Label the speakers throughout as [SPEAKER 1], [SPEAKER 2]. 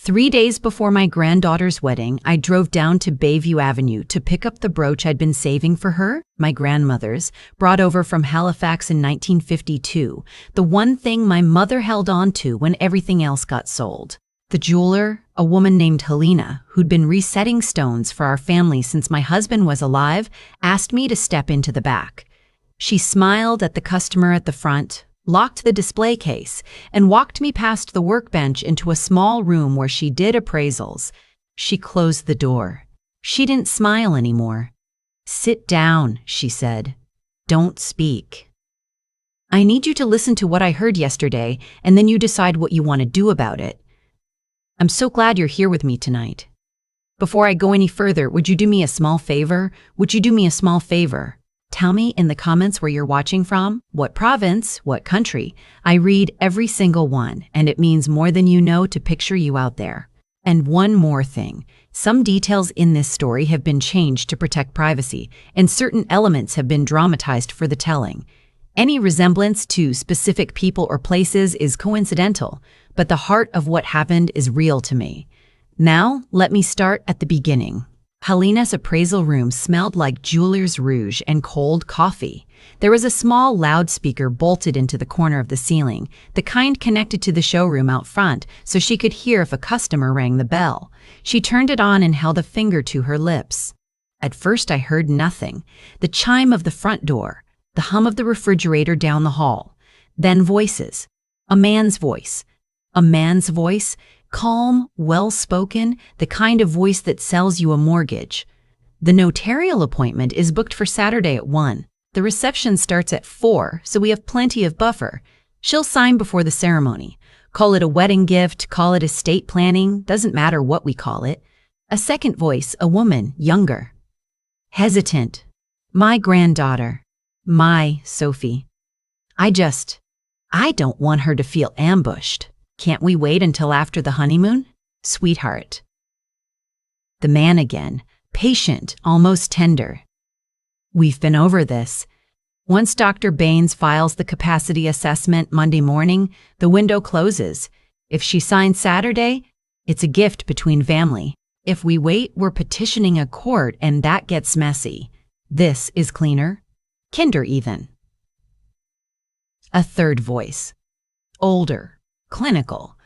[SPEAKER 1] 3 days before my granddaughter's wedding, I drove down to Bayview Avenue to pick up the brooch I'd been saving for her, my grandmother's, brought over from Halifax in 1952, the one thing my mother held on to when everything else got sold. The jeweler, a woman named Helena, who'd been resetting stones for our family since my husband was alive, asked me to step into the back. She smiled at the customer at the front, locked the display case, and walked me past the workbench into a small room where she did appraisals. She closed the door. She didn't smile anymore. "Sit down," she said. "Don't speak. I need you to listen to what I heard yesterday, and then you decide what you want to do about it. I'm so glad you're here with me tonight. Before I go any further, would you do me a small favor? Would you do me a small favor? Tell me in the comments where you're watching from, what province, what country. I read every single one, and it means more than you know to picture you out there. And one more thing. Some details in this story have been changed to protect privacy, and certain elements have been dramatized for the telling. Any resemblance to specific people or places is coincidental, but the heart of what happened is real to me. Now, let me start at the beginning. Helena's appraisal room smelled like jeweler's rouge and cold coffee. There was a small loudspeaker bolted into the corner of the ceiling, the kind connected to the showroom out front so she could hear if a customer rang the bell. She turned it on and held a finger to her lips. At first I heard nothing. The chime of the front door, the hum of the refrigerator down the hall. Then voices. A man's voice. A man's voice. Calm, well-spoken, the kind of voice that sells you a mortgage. The notarial appointment is booked for Saturday at 1. The reception starts at 4, so we have plenty of buffer. She'll sign before the ceremony. Call it a wedding gift, call it estate planning, doesn't matter what we call it. A second voice, a woman, younger. Hesitant. My granddaughter. My Sophie. I don't want her to feel ambushed. Can't we wait until after the honeymoon? Sweetheart. The man again, patient, almost tender. We've been over this. Once Dr. Baines files the capacity assessment Monday morning, the window closes. If she signs Saturday, it's a gift between family. If we wait, we're petitioning a court, and that gets messy. This is cleaner. Kinder even. A third voice. Older. Clinical.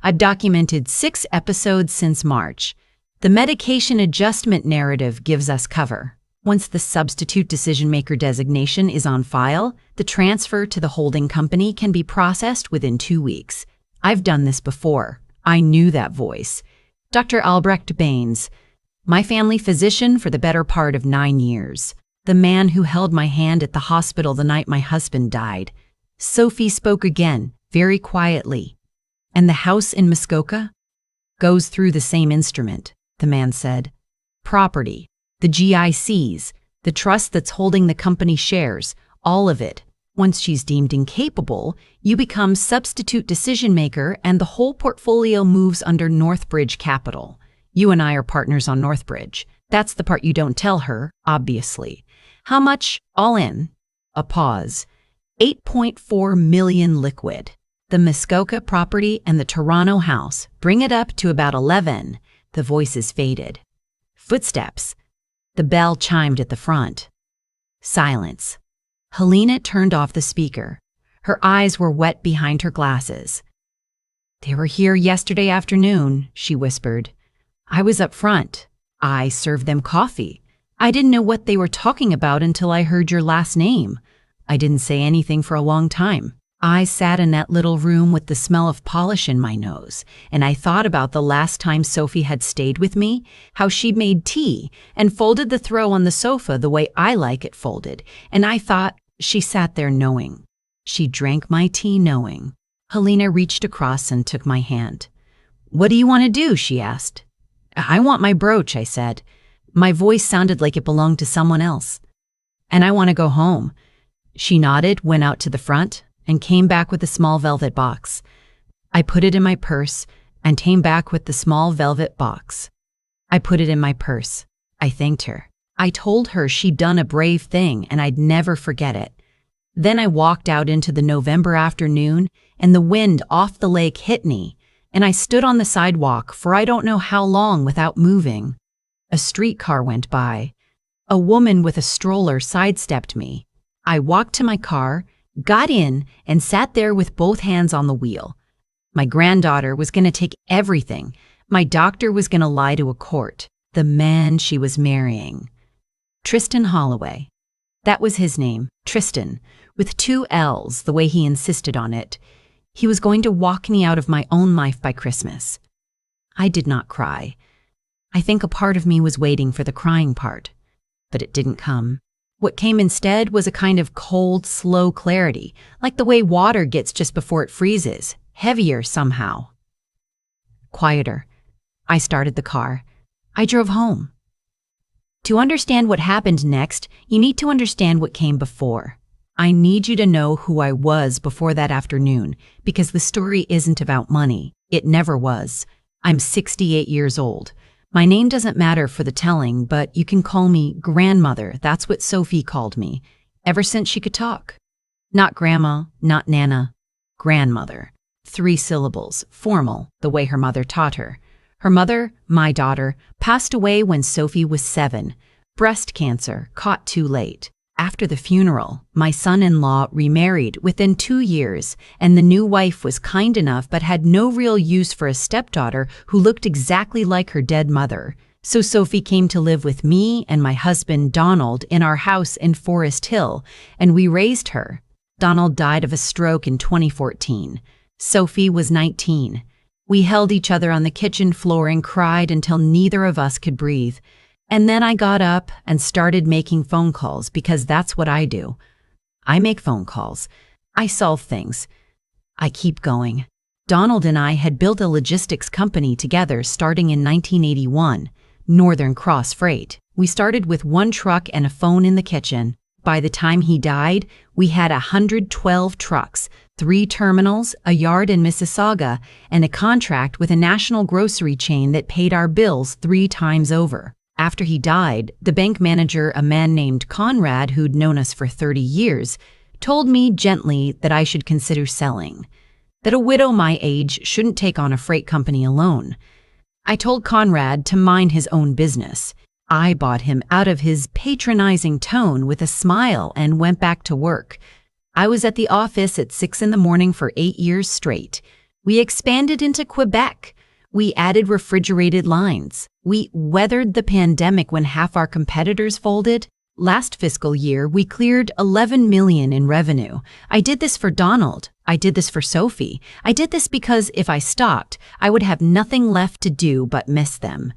[SPEAKER 1] I've documented 6 episodes since March. The medication adjustment narrative gives us cover. Once the substitute decision-maker designation is on file, the transfer to the holding company can be processed within 2 weeks. I've done this before. I knew that voice. Dr. Albrecht Baines, my family physician for the better part of 9 years. The man who held my hand at the hospital the night my husband died. Sophie spoke again. Very quietly. And the house in Muskoka? Goes through the same instrument, the man said. Property, the GICs, the trust that's holding the company shares, all of it. Once she's deemed incapable, you become substitute decision maker and the whole portfolio moves under Northbridge Capital. You and I are partners on Northbridge. That's the part you don't tell her, obviously. How much, all in? A pause. 8.4 million liquid. The Muskoka property and the Toronto house bring it up to about 11. The voices faded. Footsteps. The bell chimed at the front. Silence. Helena turned off the speaker. Her eyes were wet behind her glasses. They were here yesterday afternoon, she whispered. I was up front. I served them coffee. I didn't know what they were talking about until I heard your last name. I didn't say anything for a long time. I sat in that little room with the smell of polish in my nose, and I thought about the last time Sophie had stayed with me, how she made tea and folded the throw on the sofa the way I like it folded, and I thought she sat there knowing. She drank my tea knowing. Helena reached across and took my hand. What do you want to do? She asked. I want my brooch, I said. My voice sounded like it belonged to someone else. And I want to go home. She nodded, went out to the front, and came back with a small velvet box. I put it in my purse and came back with the small velvet box. I put it in my purse. I thanked her. I told her she'd done a brave thing and I'd never forget it. Then I walked out into the November afternoon and the wind off the lake hit me. and I stood on the sidewalk for I don't know how long without moving. A streetcar went by. A woman with a stroller sidestepped me. I walked to my car, got in, and sat there with both hands on the wheel. My granddaughter was going to take everything. My doctor was going to lie to a court. The man she was marrying. Tristan Holloway. That was his name, Tristan, with 2 L's, the way he insisted on it. He was going to walk me out of my own life by Christmas. I did not cry. I think a part of me was waiting for the crying part, but it didn't come. What came instead was a kind of cold, slow clarity, like the way water gets just before it freezes, heavier somehow. Quieter. I started the car. I drove home. To understand what happened next, you need to understand what came before. I need you to know who I was before that afternoon, because the story isn't about money. It never was. I'm 68 years old. My name doesn't matter for the telling, but you can call me grandmother. That's what Sophie called me, ever since she could talk. Not grandma, not Nana. Grandmother. 3 syllables, formal, the way her mother taught her. Her mother, my daughter, passed away when Sophie was 7. Breast cancer, caught too late. After the funeral, my son-in-law remarried within 2 years, and the new wife was kind enough but had no real use for a stepdaughter who looked exactly like her dead mother. So Sophie came to live with me and my husband Donald in our house in Forest Hill, and we raised her. Donald died of a stroke in 2014. Sophie was 19. We held each other on the kitchen floor and cried until neither of us could breathe. And then I got up and started making phone calls because that's what I do. I make phone calls. I solve things. I keep going. Donald and I had built a logistics company together starting in 1981, Northern Cross Freight. We started with 1 truck and a phone in the kitchen. By the time he died, we had 112 trucks, 3 terminals, a yard in Mississauga, and a contract with a national grocery chain that paid our bills 3 times over. After he died, the bank manager, a man named Conrad, who'd known us for 30 years, told me gently that I should consider selling, that a widow my age shouldn't take on a freight company alone. I told Conrad to mind his own business. I bought him out of his patronizing tone with a smile and went back to work. I was at the office at 6 in the morning for 8 years straight. We expanded into Quebec. We added refrigerated lines. We weathered the pandemic when half our competitors folded. Last fiscal year, we cleared $11 million in revenue. I did this for Donald. I did this for Sophie. I did this because if I stopped, I would have nothing left to do but miss them.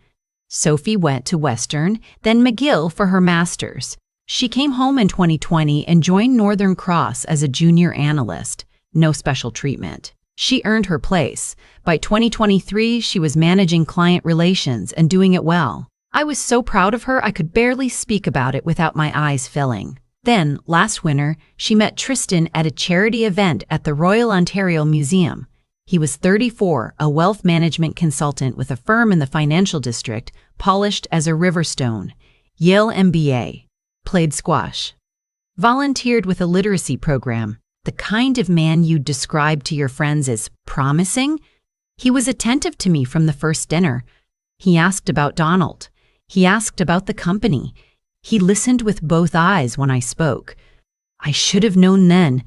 [SPEAKER 1] Sophie went to Western, then McGill for her master's. She came home in 2020 and joined Northern Cross as a junior analyst. No special treatment. She earned her place. By 2023, she was managing client relations and doing it well. I was so proud of her I could barely speak about it without my eyes filling. Then, last winter, she met Tristan at a charity event at the Royal Ontario Museum. He was 34, a wealth management consultant with a firm in the financial district, polished as a riverstone. Yale MBA. Played squash. Volunteered with a literacy program. The kind of man you'd describe to your friends as promising. He was attentive to me from the first dinner. He asked about Donald. He asked about the company. He listened with both eyes when I spoke. I should have known then.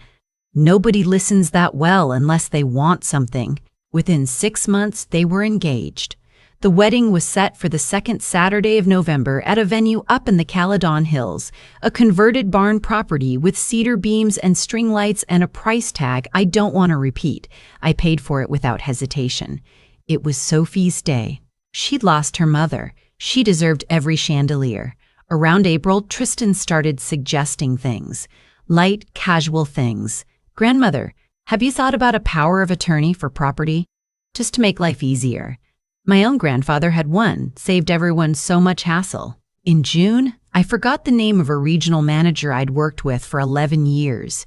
[SPEAKER 1] Nobody listens that well unless they want something. Within 6 months, they were engaged. The wedding was set for the 2nd Saturday of November at a venue up in the Caledon Hills, a converted barn property with cedar beams and string lights and a price tag I don't want to repeat. I paid for it without hesitation. It was Sophie's day. She'd lost her mother. She deserved every chandelier. Around April, Tristan started suggesting things. Light, casual things. Grandmother, have you thought about a power of attorney for property? Just to make life easier. My own grandfather had one, saved everyone so much hassle. In June, I forgot the name of a regional manager I'd worked with for 11 years.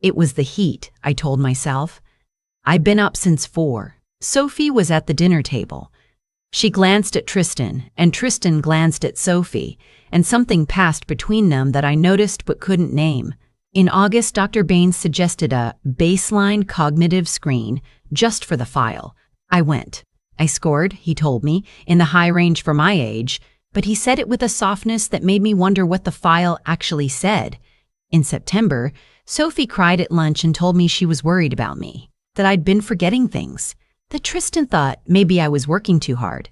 [SPEAKER 1] It was the heat, I told myself. I'd been up since 4. Sophie was at the dinner table. She glanced at Tristan, and Tristan glanced at Sophie, and something passed between them that I noticed but couldn't name. In August, Dr. Baines suggested a baseline cognitive screen just for the file. I went. I scored, he told me, in the high range for my age, but he said it with a softness that made me wonder what the file actually said. In September, Sophie cried at lunch and told me she was worried about me, that I'd been forgetting things, that Tristan thought maybe I was working too hard,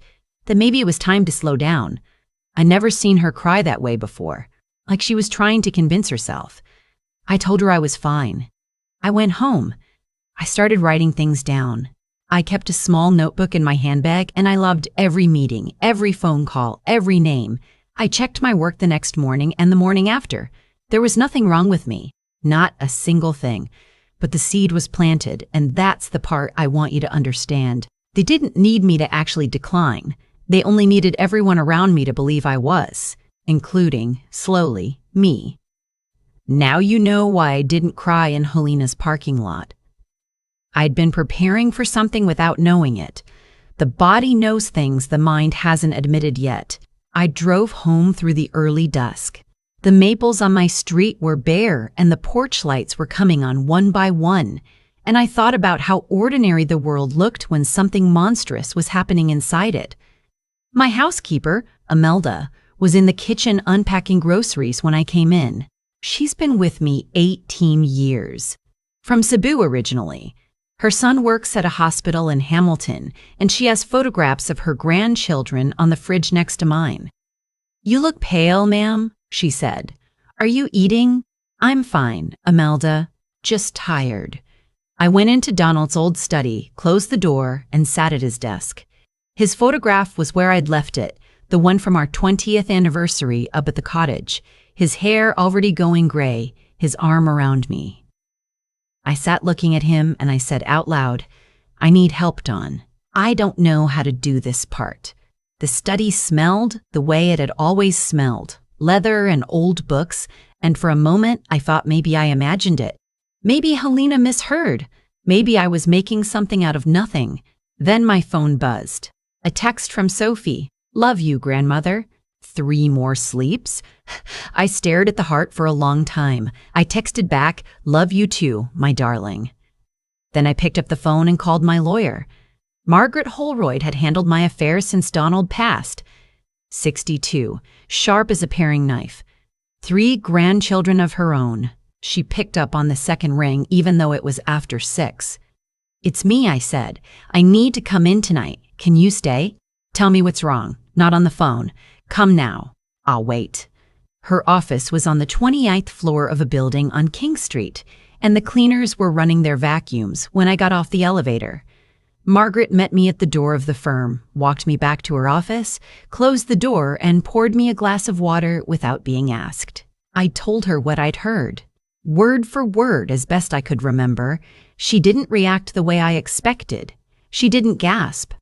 [SPEAKER 1] that maybe it was time to slow down. I'd never seen her cry that way before, like she was trying to convince herself. I told her I was fine. I went home. I started writing things down. I kept a small notebook in my handbag, and I loved every meeting, every phone call, every name. I checked my work the next morning and the morning after. There was nothing wrong with me, not a single thing. But the seed was planted, and that's the part I want you to understand. They didn't need me to actually decline. They only needed everyone around me to believe I was, including, slowly, me. Now you know why I didn't cry in Helena's parking lot. I'd been preparing for something without knowing it. The body knows things the mind hasn't admitted yet. I drove home through the early dusk. The maples on my street were bare, and the porch lights were coming on one by one, and I thought about how ordinary the world looked when something monstrous was happening inside it. My housekeeper, Imelda, was in the kitchen unpacking groceries when I came in. She's been with me 18 years. From Cebu originally. Her son works at a hospital in Hamilton, and she has photographs of her grandchildren on the fridge next to mine. "You look pale, ma'am," she said. "Are you eating?" "I'm fine, Imelda. Just tired." I went into Donald's old study, closed the door, and sat at his desk. His photograph was where I'd left it, the one from our 20th anniversary up at the cottage, his hair already going gray, his arm around me. I sat looking at him and I said out loud, "I need help, Don. I don't know how to do this part." The study smelled the way it had always smelled, leather and old books, and for a moment I thought maybe I imagined it. Maybe Helena misheard. Maybe I was making something out of nothing. Then my phone buzzed. A text from Sophie. "Love you, grandmother." 3 more sleeps? I stared at the heart for a long time. I texted back, "Love you too, my darling." Then I picked up the phone and called my lawyer. Margaret Holroyd had handled my affairs since Donald passed. 62, sharp as a paring knife. 3 grandchildren of her own. She picked up on the second ring even though it was after 6. "It's me," I said. "I need to come in tonight. Can you stay?" "Tell me what's wrong. Not on the phone. Come now. I'll wait." Her office was on the 29th floor of a building on King Street, and the cleaners were running their vacuums when I got off the elevator. Margaret met me at the door of the firm, walked me back to her office, closed the door, and poured me a glass of water without being asked. I told her what I'd heard. Word for word, as best I could remember. She didn't react the way I expected. She didn't gasp.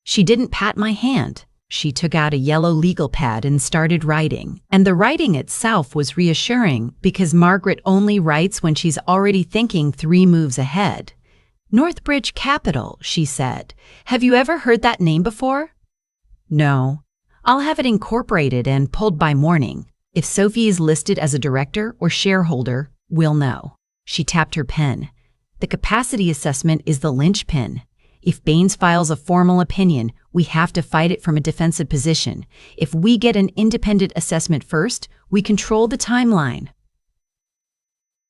[SPEAKER 1] She didn't pat my hand. She took out a yellow legal pad and started writing, and the writing itself was reassuring because Margaret only writes when she's already thinking 3 moves ahead. "Northbridge Capital," she said. "Have you ever heard that name before?" "No." "I'll have it incorporated and pulled by morning. If Sophie is listed as a director or shareholder, we'll know." She tapped her pen. "The capacity assessment is the linchpin. If Baines files a formal opinion, we have to fight it from a defensive position. If we get an independent assessment first, we control the timeline."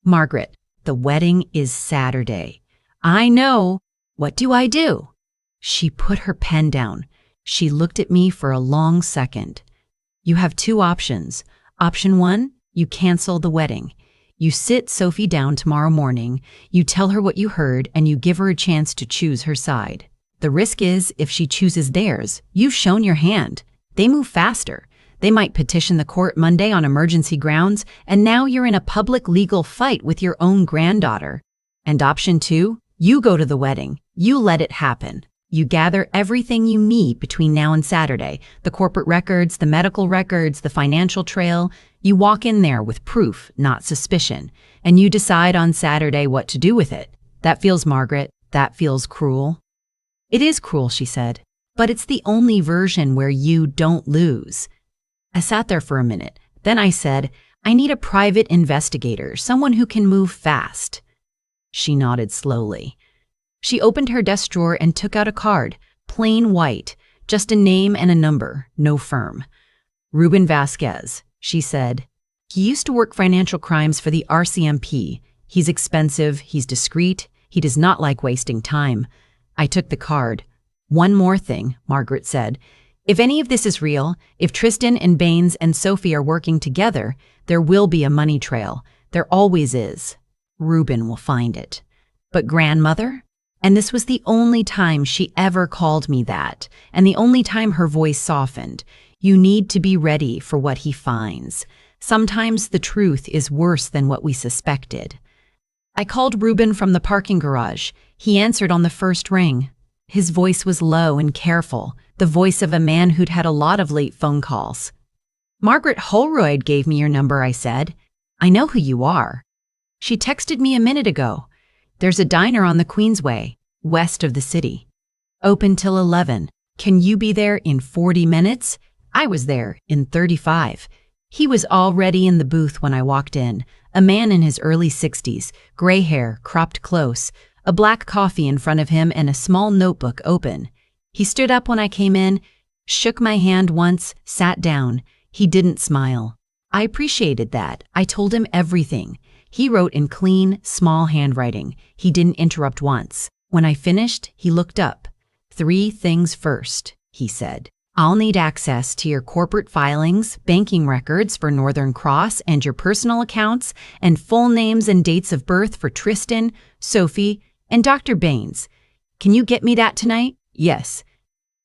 [SPEAKER 1] "Margaret, the wedding is Saturday." "I know. What do I do?" She put her pen down. She looked at me for a long second. "You have 2 options. Option 1, you cancel the wedding. You sit Sophie down tomorrow morning, you tell her what you heard, and you give her a chance to choose her side. The risk is, if she chooses theirs, you've shown your hand. They move faster. They might petition the court Monday on emergency grounds, and now you're in a public legal fight with your own granddaughter. And option 2, you go to the wedding. You let it happen. You gather everything you need between now and Saturday, the corporate records, the medical records, the financial trail. You walk in there with proof, not suspicion, and you decide on Saturday what to do with it. That feels, Margaret, that feels cruel." "It is cruel," she said, "but it's the only version where you don't lose." I sat there for a minute. Then I said, "I need a private investigator, someone who can move fast." She nodded slowly. She opened her desk drawer and took out a card, plain white, just a name and a number, no firm. Ruben Vasquez, she said. He used to work financial crimes for the RCMP. He's expensive, he's discreet, he does not like wasting time. I took the card. One more thing, Margaret said. If any of this is real, if Tristan and Baines and Sophie are working together, there will be a money trail. There always is. Ruben will find it. But grandmother? And this was the only time she ever called me that, and the only time her voice softened. You need to be ready for what he finds. Sometimes the truth is worse than what we suspected. I called Ruben from the parking garage. He answered on the first ring. His voice was low and careful, the voice of a man who'd had a lot of late phone calls. Margaret Holroyd gave me your number, I said. I know who you are. She texted me a minute ago. There's a diner on the Queensway, west of the city. Open till 11. Can you be there in 40 minutes? I was there in 35. He was already in the booth when I walked in, a man in his early 60s, gray hair, cropped close, a black coffee in front of him and a small notebook open. He stood up when I came in, shook my hand once, sat down. He didn't smile. I appreciated that. I told him everything. He wrote in clean, small handwriting. He didn't interrupt once. When I finished, he looked up. 3 things first, he said. I'll need access to your corporate filings, banking records for Northern Cross and your personal accounts, and full names and dates of birth for Tristan, Sophie, and Dr. Baines. Can you get me that tonight? Yes.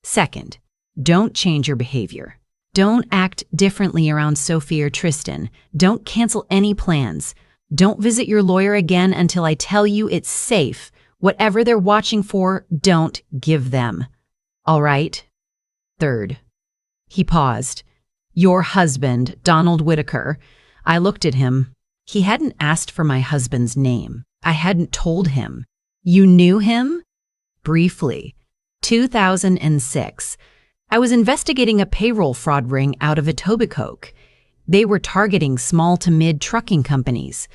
[SPEAKER 1] Second, don't change your behavior. Don't act differently around Sophie or Tristan. Don't cancel any plans. Don't visit your lawyer again until I tell you it's safe. Whatever they're watching for, don't give them. All right? Third. He paused. Your husband, Donald Whitaker. I looked at him. He hadn't asked for my husband's name. I hadn't told him. You knew him? Briefly. 2006. I was investigating a payroll fraud ring out of Etobicoke. They were targeting small to mid trucking companies.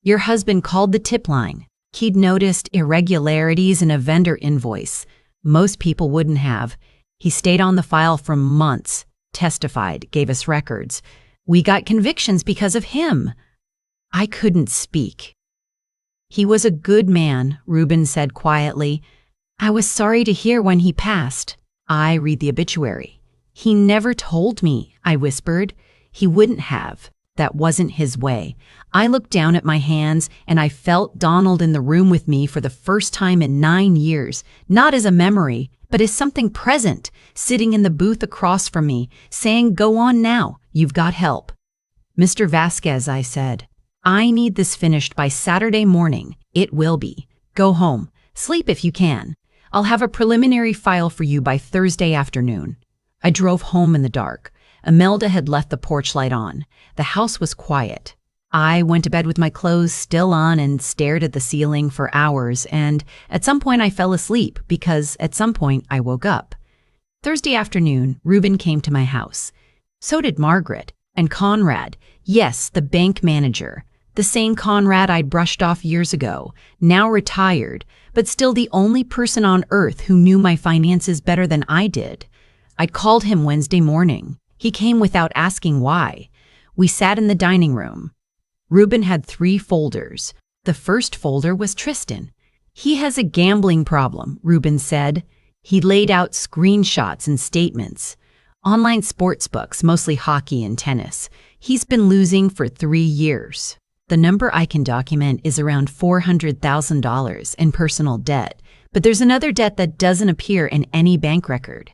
[SPEAKER 1] Your husband called the tip line. He'd noticed irregularities in a vendor invoice. Most people wouldn't have. He stayed on the file for months, testified, gave us records. We got convictions because of him. I couldn't speak. He was a good man, Ruben said quietly. I was sorry to hear when he passed. I read the obituary. He never told me, I whispered. He wouldn't have. That wasn't his way. I looked down at my hands and I felt Donald in the room with me for the first time in 9 years, not as a memory, but as something present, sitting in the booth across from me, saying, go on now, you've got help. Mr. Vasquez, I said, I need this finished by Saturday morning. It will be. Go home. Sleep if you can. I'll have a preliminary file for you by Thursday afternoon. I drove home in the dark. Imelda had left the porch light on. The house was quiet. I went to bed with my clothes still on and stared at the ceiling for hours, and at some point I fell asleep because at some point I woke up. Thursday afternoon, Ruben came to my house. So did Margaret and Conrad. Yes, the bank manager. The same Conrad I'd brushed off years ago, now retired, but still the only person on earth who knew my finances better than I did. I'd called him Wednesday morning. He came without asking why. We sat in the dining room. Ruben had 3 folders. The first folder was Tristan. He has a gambling problem, Ruben said. He laid out screenshots and statements. Online sports books, mostly hockey and tennis. He's been losing for 3 years. The number I can document is around $400,000 in personal debt, but there's another debt that doesn't appear in any bank record.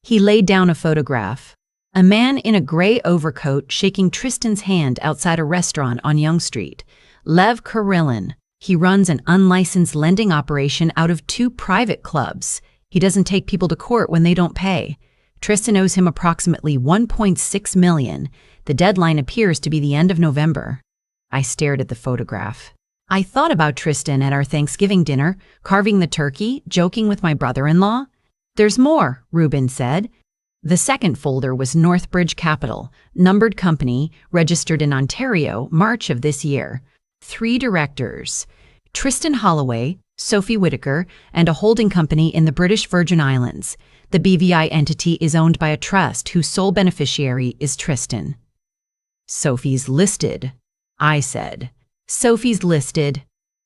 [SPEAKER 1] He laid down a photograph. A man in a gray overcoat shaking Tristan's hand outside a restaurant on Yonge Street. Lev Karelin. He runs an unlicensed lending operation out of 2 private clubs. He doesn't take people to court when they don't pay. Tristan owes him approximately $1.6 million. The deadline appears to be the end of November. I stared at the photograph. I thought about Tristan at our Thanksgiving dinner, carving the turkey, joking with my brother-in-law. There's more, Ruben said. The second folder was Northbridge Capital, numbered company, registered in Ontario, March of this year. 3 directors. Tristan Holloway, Sophie Whitaker, and a holding company in the British Virgin Islands. The BVI entity is owned by a trust whose sole beneficiary is Tristan. Sophie's listed, I said. Sophie's listed.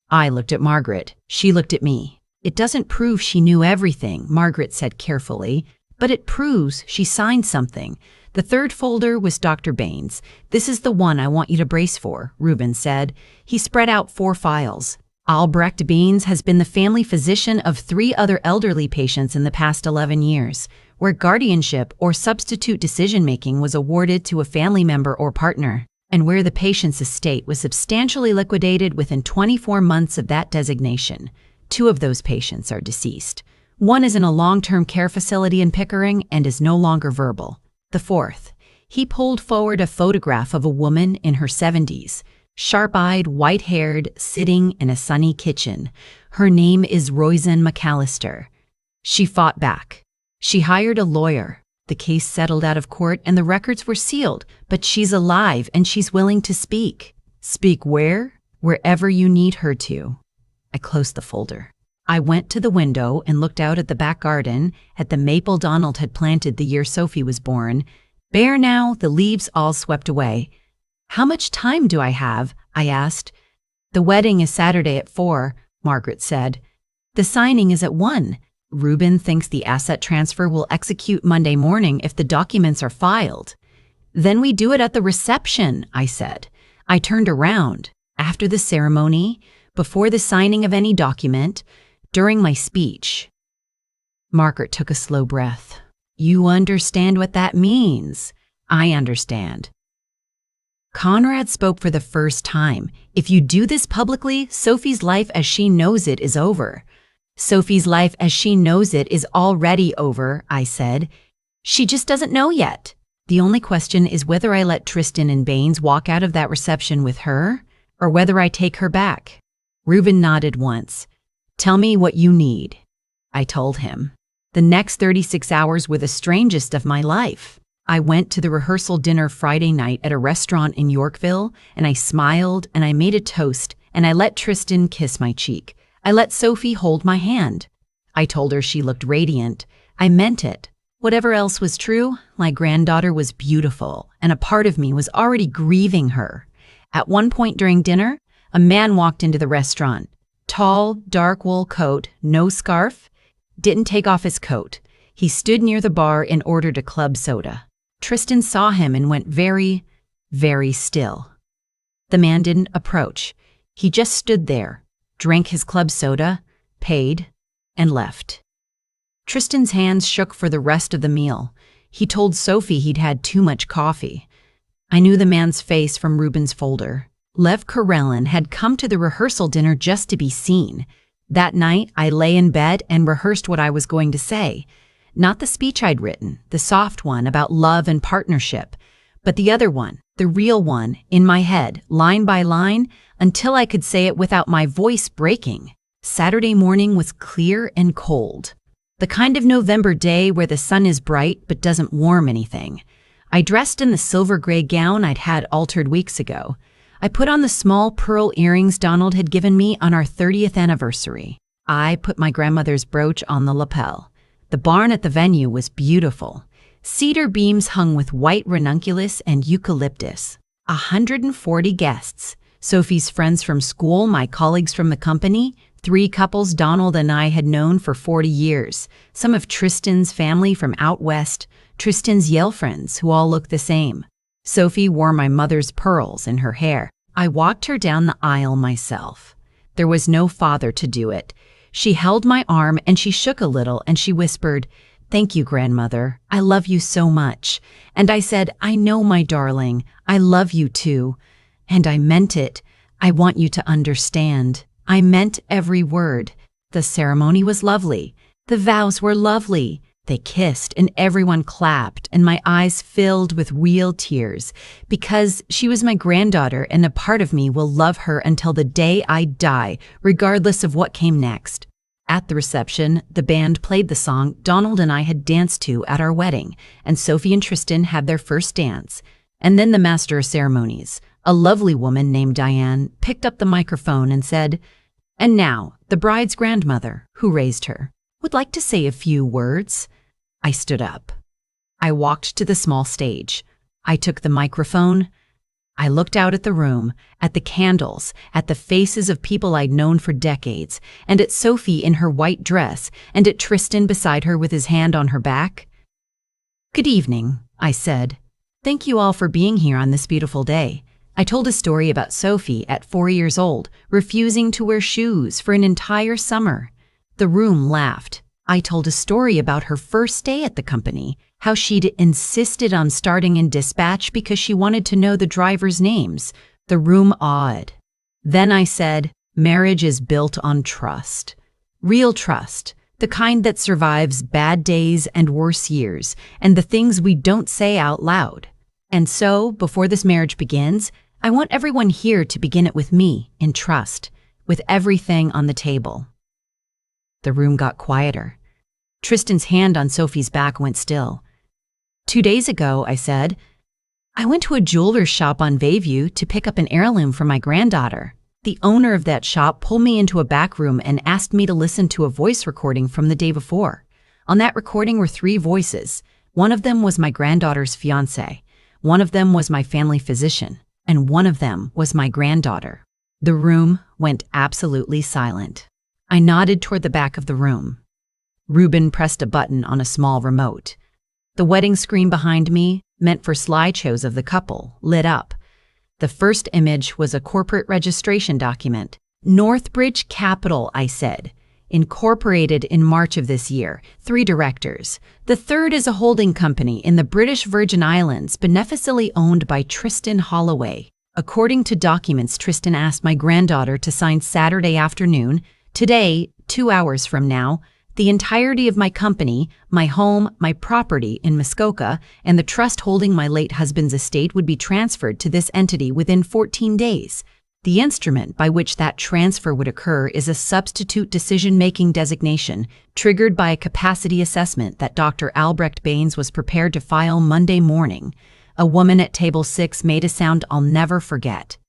[SPEAKER 1] I looked at Margaret. She looked at me. It doesn't prove she knew everything, Margaret said carefully, but it proves she signed something. The third folder was Dr. Baines. This is the one I want you to brace for, Reuben said. He spread out 4 files. Albrecht Baines has been the family physician of 3 other elderly patients in the past 11 years, where guardianship or substitute decision-making was awarded to a family member or partner, and where the patient's estate was substantially liquidated within 24 months of that designation. 2 of those patients are deceased. 1 is in a long-term care facility in Pickering and is no longer verbal. The 4th, he pulled forward a photograph of a woman in her 70s, sharp-eyed, white-haired, sitting in a sunny kitchen. Her name is Roisin McAllister. She fought back. She hired a lawyer. The case settled out of court and the records were sealed, but she's alive and she's willing to speak. Speak where? Wherever you need her to. I closed the folder. I went to the window and looked out at the back garden, at the maple Donald had planted the year Sophie was born. Bare now, the leaves all swept away. How much time do I have? I asked. The wedding is Saturday at 4, Margaret said. The signing is at 1. Reuben thinks the asset transfer will execute Monday morning if the documents are filed. Then we do it at the reception, I said. I turned around. After the ceremony, before the signing of any document, during my speech. Margaret took a slow breath. You understand what that means? I understand. Conrad spoke for the first time. If you do this publicly, Sophie's life as she knows it is over. Sophie's life as she knows it is already over, I said. She just doesn't know yet. The only question is whether I let Tristan and Baines walk out of that reception with her, or whether I take her back. Reuben nodded once. Tell me what you need. I told him. The next 36 hours were the strangest of my life. I went to the rehearsal dinner Friday night at a restaurant in Yorkville, and I smiled, and I made a toast, and I let Tristan kiss my cheek. I let Sophie hold my hand. I told her she looked radiant. I meant it. Whatever else was true, my granddaughter was beautiful, and a part of me was already grieving her. At one point during dinner, a man walked into the restaurant. Tall, dark wool coat, no scarf. Didn't take off his coat. He stood near the bar and ordered a club soda. Tristan saw him and went very, very still. The man didn't approach. He just stood there, drank his club soda, paid, and left. Tristan's hands shook for the rest of the meal. He told Sophie he'd had too much coffee. I knew the man's face from Reuben's folder. Lev Karelin had come to the rehearsal dinner just to be seen. That night, I lay in bed and rehearsed what I was going to say. Not the speech I'd written, the soft one about love and partnership, but the other one, the real one, in my head, line by line, until I could say it without my voice breaking. Saturday morning was clear and cold. The kind of November day where the sun is bright but doesn't warm anything. I dressed in the silver gray gown I'd had altered weeks ago. I put on the small pearl earrings Donald had given me on our 30th anniversary. I put my grandmother's brooch on the lapel. The barn at the venue was beautiful. Cedar beams hung with white ranunculus and eucalyptus. 140 guests. Sophie's friends from school, my colleagues from the company, 3 couples Donald and I had known for 40 years, some of Tristan's family from out west, Tristan's Yale friends who all looked the same. Sophie wore my mother's pearls in her hair. I walked her down the aisle myself. There was no father to do it. She held my arm and she shook a little and she whispered, "Thank you, grandmother. I love you so much." And I said, "I know, my darling. I love you too." And I meant it. I want you to understand. I meant every word. The ceremony was lovely. The vows were lovely. They kissed and everyone clapped and my eyes filled with real tears because she was my granddaughter and a part of me will love her until the day I die, regardless of what came next. At the reception, the band played the song Donald and I had danced to at our wedding, and Sophie and Tristan had their first dance. And then the master of ceremonies, a lovely woman named Diane, picked up the microphone and said, "And now, the bride's grandmother, who raised her, would like to say a few words. I stood up. I walked to the small stage. I took the microphone. I looked out at the room, at the candles, at the faces of people I'd known for decades, and at Sophie in her white dress, and at Tristan beside her with his hand on her back. "Good evening," I said. "Thank you all for being here on this beautiful day." I told a story about Sophie at 4 years old, refusing to wear shoes for an entire summer. The room laughed. I told a story about her first day at the company, how she'd insisted on starting in dispatch because she wanted to know the drivers' names. The room awed. Then I said, marriage is built on trust. Real trust, the kind that survives bad days and worse years, and the things we don't say out loud. And so, before this marriage begins, I want everyone here to begin it with me, in trust, with everything on the table. The room got quieter. Tristan's hand on Sophie's back went still. 2 days ago, I said, I went to a jeweler's shop on Bayview to pick up an heirloom for my granddaughter. The owner of that shop pulled me into a back room and asked me to listen to a voice recording from the day before. On that recording were 3 voices. One of them was my granddaughter's fiancé. One of them was my family physician. And one of them was my granddaughter. The room went absolutely silent. I nodded toward the back of the room. Ruben pressed a button on a small remote. The wedding screen behind me, meant for slideshows of the couple, lit up. The first image was a corporate registration document. Northbridge Capital, I said. Incorporated in March of this year. 3 directors. The third is a holding company in the British Virgin Islands, beneficially owned by Tristan Holloway. According to documents Tristan asked my granddaughter to sign Saturday afternoon, today, 2 hours from now, the entirety of my company, my home, my property in Muskoka, and the trust holding my late husband's estate would be transferred to this entity within 14 days. The instrument by which that transfer would occur is a substitute decision-making designation triggered by a capacity assessment that Dr. Albrecht Baines was prepared to file Monday morning. A woman at table 6 made a sound I'll never forget.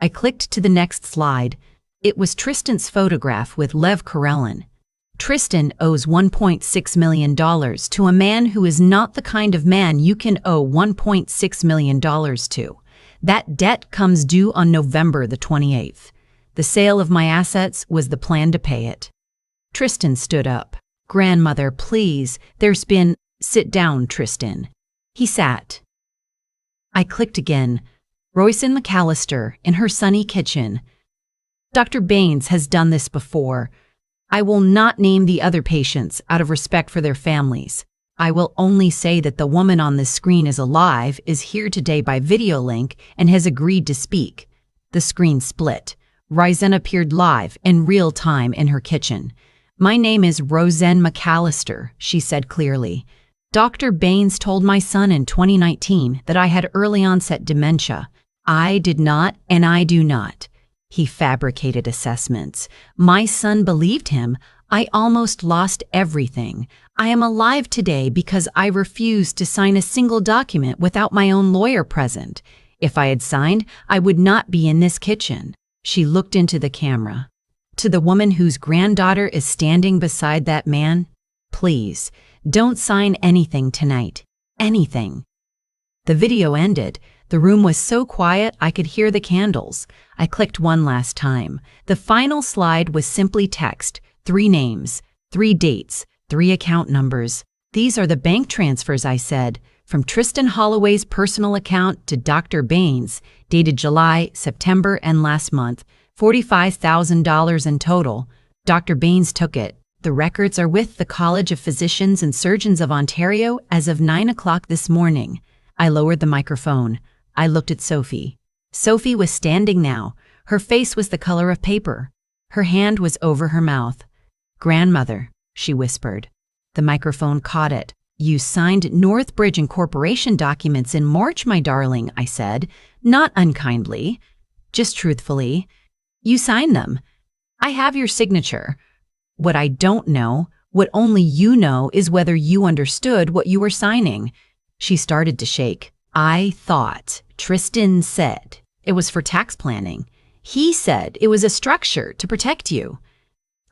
[SPEAKER 1] I clicked to the next slide. It was Tristan's photograph with Lev Karelin. Tristan owes $1.6 million to a man who is not the kind of man you can owe $1.6 million to. That debt comes due on November the 28th. The sale of my assets was the plan to pay it. Tristan stood up. Grandmother, please, there's been... Sit down, Tristan. He sat. I clicked again. Royce and McAllister in her sunny kitchen. Dr. Baines has done this before. I will not name the other patients out of respect for their families. I will only say that the woman on this screen is alive, is here today by video link, and has agreed to speak. The screen split. Ryzen appeared live in real time in her kitchen. My name is Roseanne McAllister, she said clearly. Dr. Baines told my son in 2019 that I had early onset dementia. I did not, and I do not. He fabricated assessments. My son believed him. I almost lost everything. I am alive today because I refused to sign a single document without my own lawyer present. If I had signed, I would not be in this kitchen. She looked into the camera. To the woman whose granddaughter is standing beside that man, please, don't sign anything tonight. Anything. The video ended. The room was so quiet I could hear the candles. I clicked one last time. The final slide was simply text, 3 names, 3 dates, 3 account numbers. These are the bank transfers, I said, from Tristan Holloway's personal account to Dr. Baines, dated July, September, and last month, $45,000 in total. Dr. Baines took it. The records are with the College of Physicians and Surgeons of Ontario as of 9 o'clock this morning. I lowered the microphone. I looked at Sophie. Sophie was standing now. Her face was the color of paper. Her hand was over her mouth. Grandmother, she whispered. The microphone caught it. You signed Northbridge Incorporation documents in March, my darling, I said, not unkindly, just truthfully. You signed them. I have your signature. What I don't know, what only you know, is whether you understood what you were signing. She started to shake. I thought, Tristan said, it was for tax planning. He said it was a structure to protect you.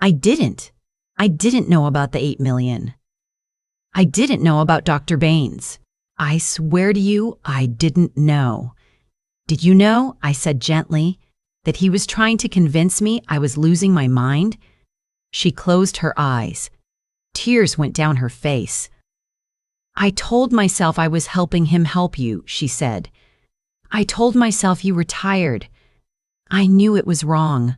[SPEAKER 1] I didn't. I didn't know about the 8 million. I didn't know about Dr. Baines. I swear to you, I didn't know. Did you know, I said gently, that he was trying to convince me I was losing my mind? She closed her eyes. Tears went down her face. I told myself I was helping him help you, she said. I told myself you were tired. I knew it was wrong.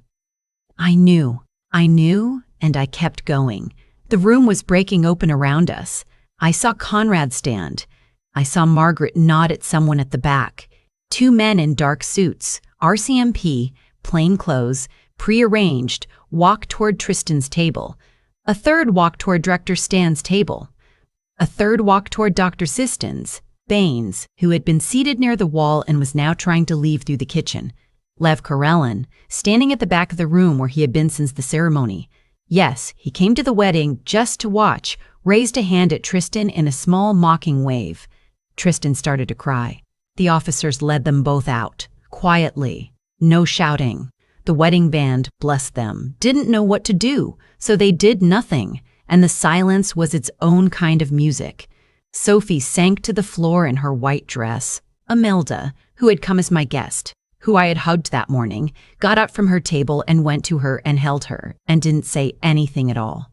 [SPEAKER 1] I knew, and I kept going. The room was breaking open around us. I saw Conrad stand. I saw Margaret nod at someone at the back. 2 men in dark suits, RCMP, plain clothes, prearranged, walked toward Tristan's table. A third walked toward Director Stan's table. A third walked toward Dr. Siston's, Baines, who had been seated near the wall and was now trying to leave through the kitchen. Lev Karelin, standing at the back of the room where he had been since the ceremony. Yes, he came to the wedding just to watch, raised a hand at Tristan in a small mocking wave. Tristan started to cry. The officers led them both out, quietly, no shouting. The wedding band, bless them, didn't know what to do, so they did nothing, and the silence was its own kind of music. Sophie sank to the floor in her white dress. Imelda, who had come as my guest, who I had hugged that morning, got up from her table and went to her and held her, and didn't say anything at all.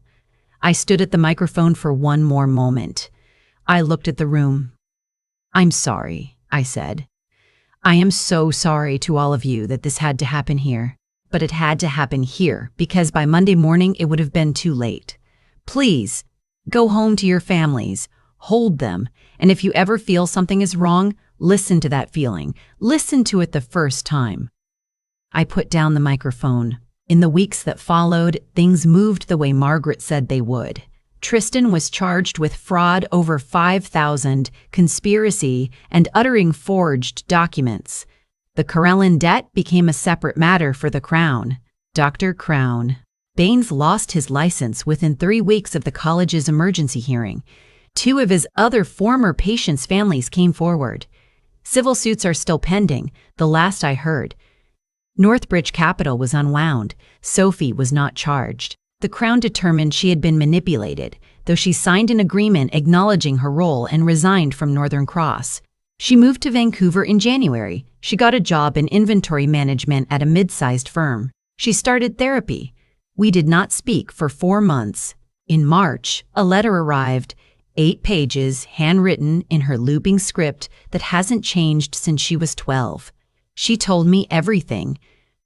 [SPEAKER 1] I stood at the microphone for one more moment. I looked at the room. I'm sorry, I said. I am so sorry to all of you that this had to happen here. But it had to happen here because by Monday morning it would have been too late. Please, go home to your families, hold them, and if you ever feel something is wrong, listen to that feeling. Listen to it the first time. I put down the microphone. In the weeks that followed, things moved the way Margaret said they would. Tristan was charged with fraud over 5,000, conspiracy, and uttering forged documents. The Karelin debt became a separate matter for the Crown. Dr. Crown. Baines lost his license within 3 weeks of the college's emergency hearing. 2 of his other former patients' families came forward. Civil suits are still pending, the last I heard. Northbridge Capital was unwound. Sophie was not charged. The Crown determined she had been manipulated, though she signed an agreement acknowledging her role and resigned from Northern Cross. She moved to Vancouver in January. She got a job in inventory management at a mid-sized firm. She started therapy. We did not speak for 4 months. In March, a letter arrived, 8 pages, handwritten in her looping script that hasn't changed since she was 12. She told me everything.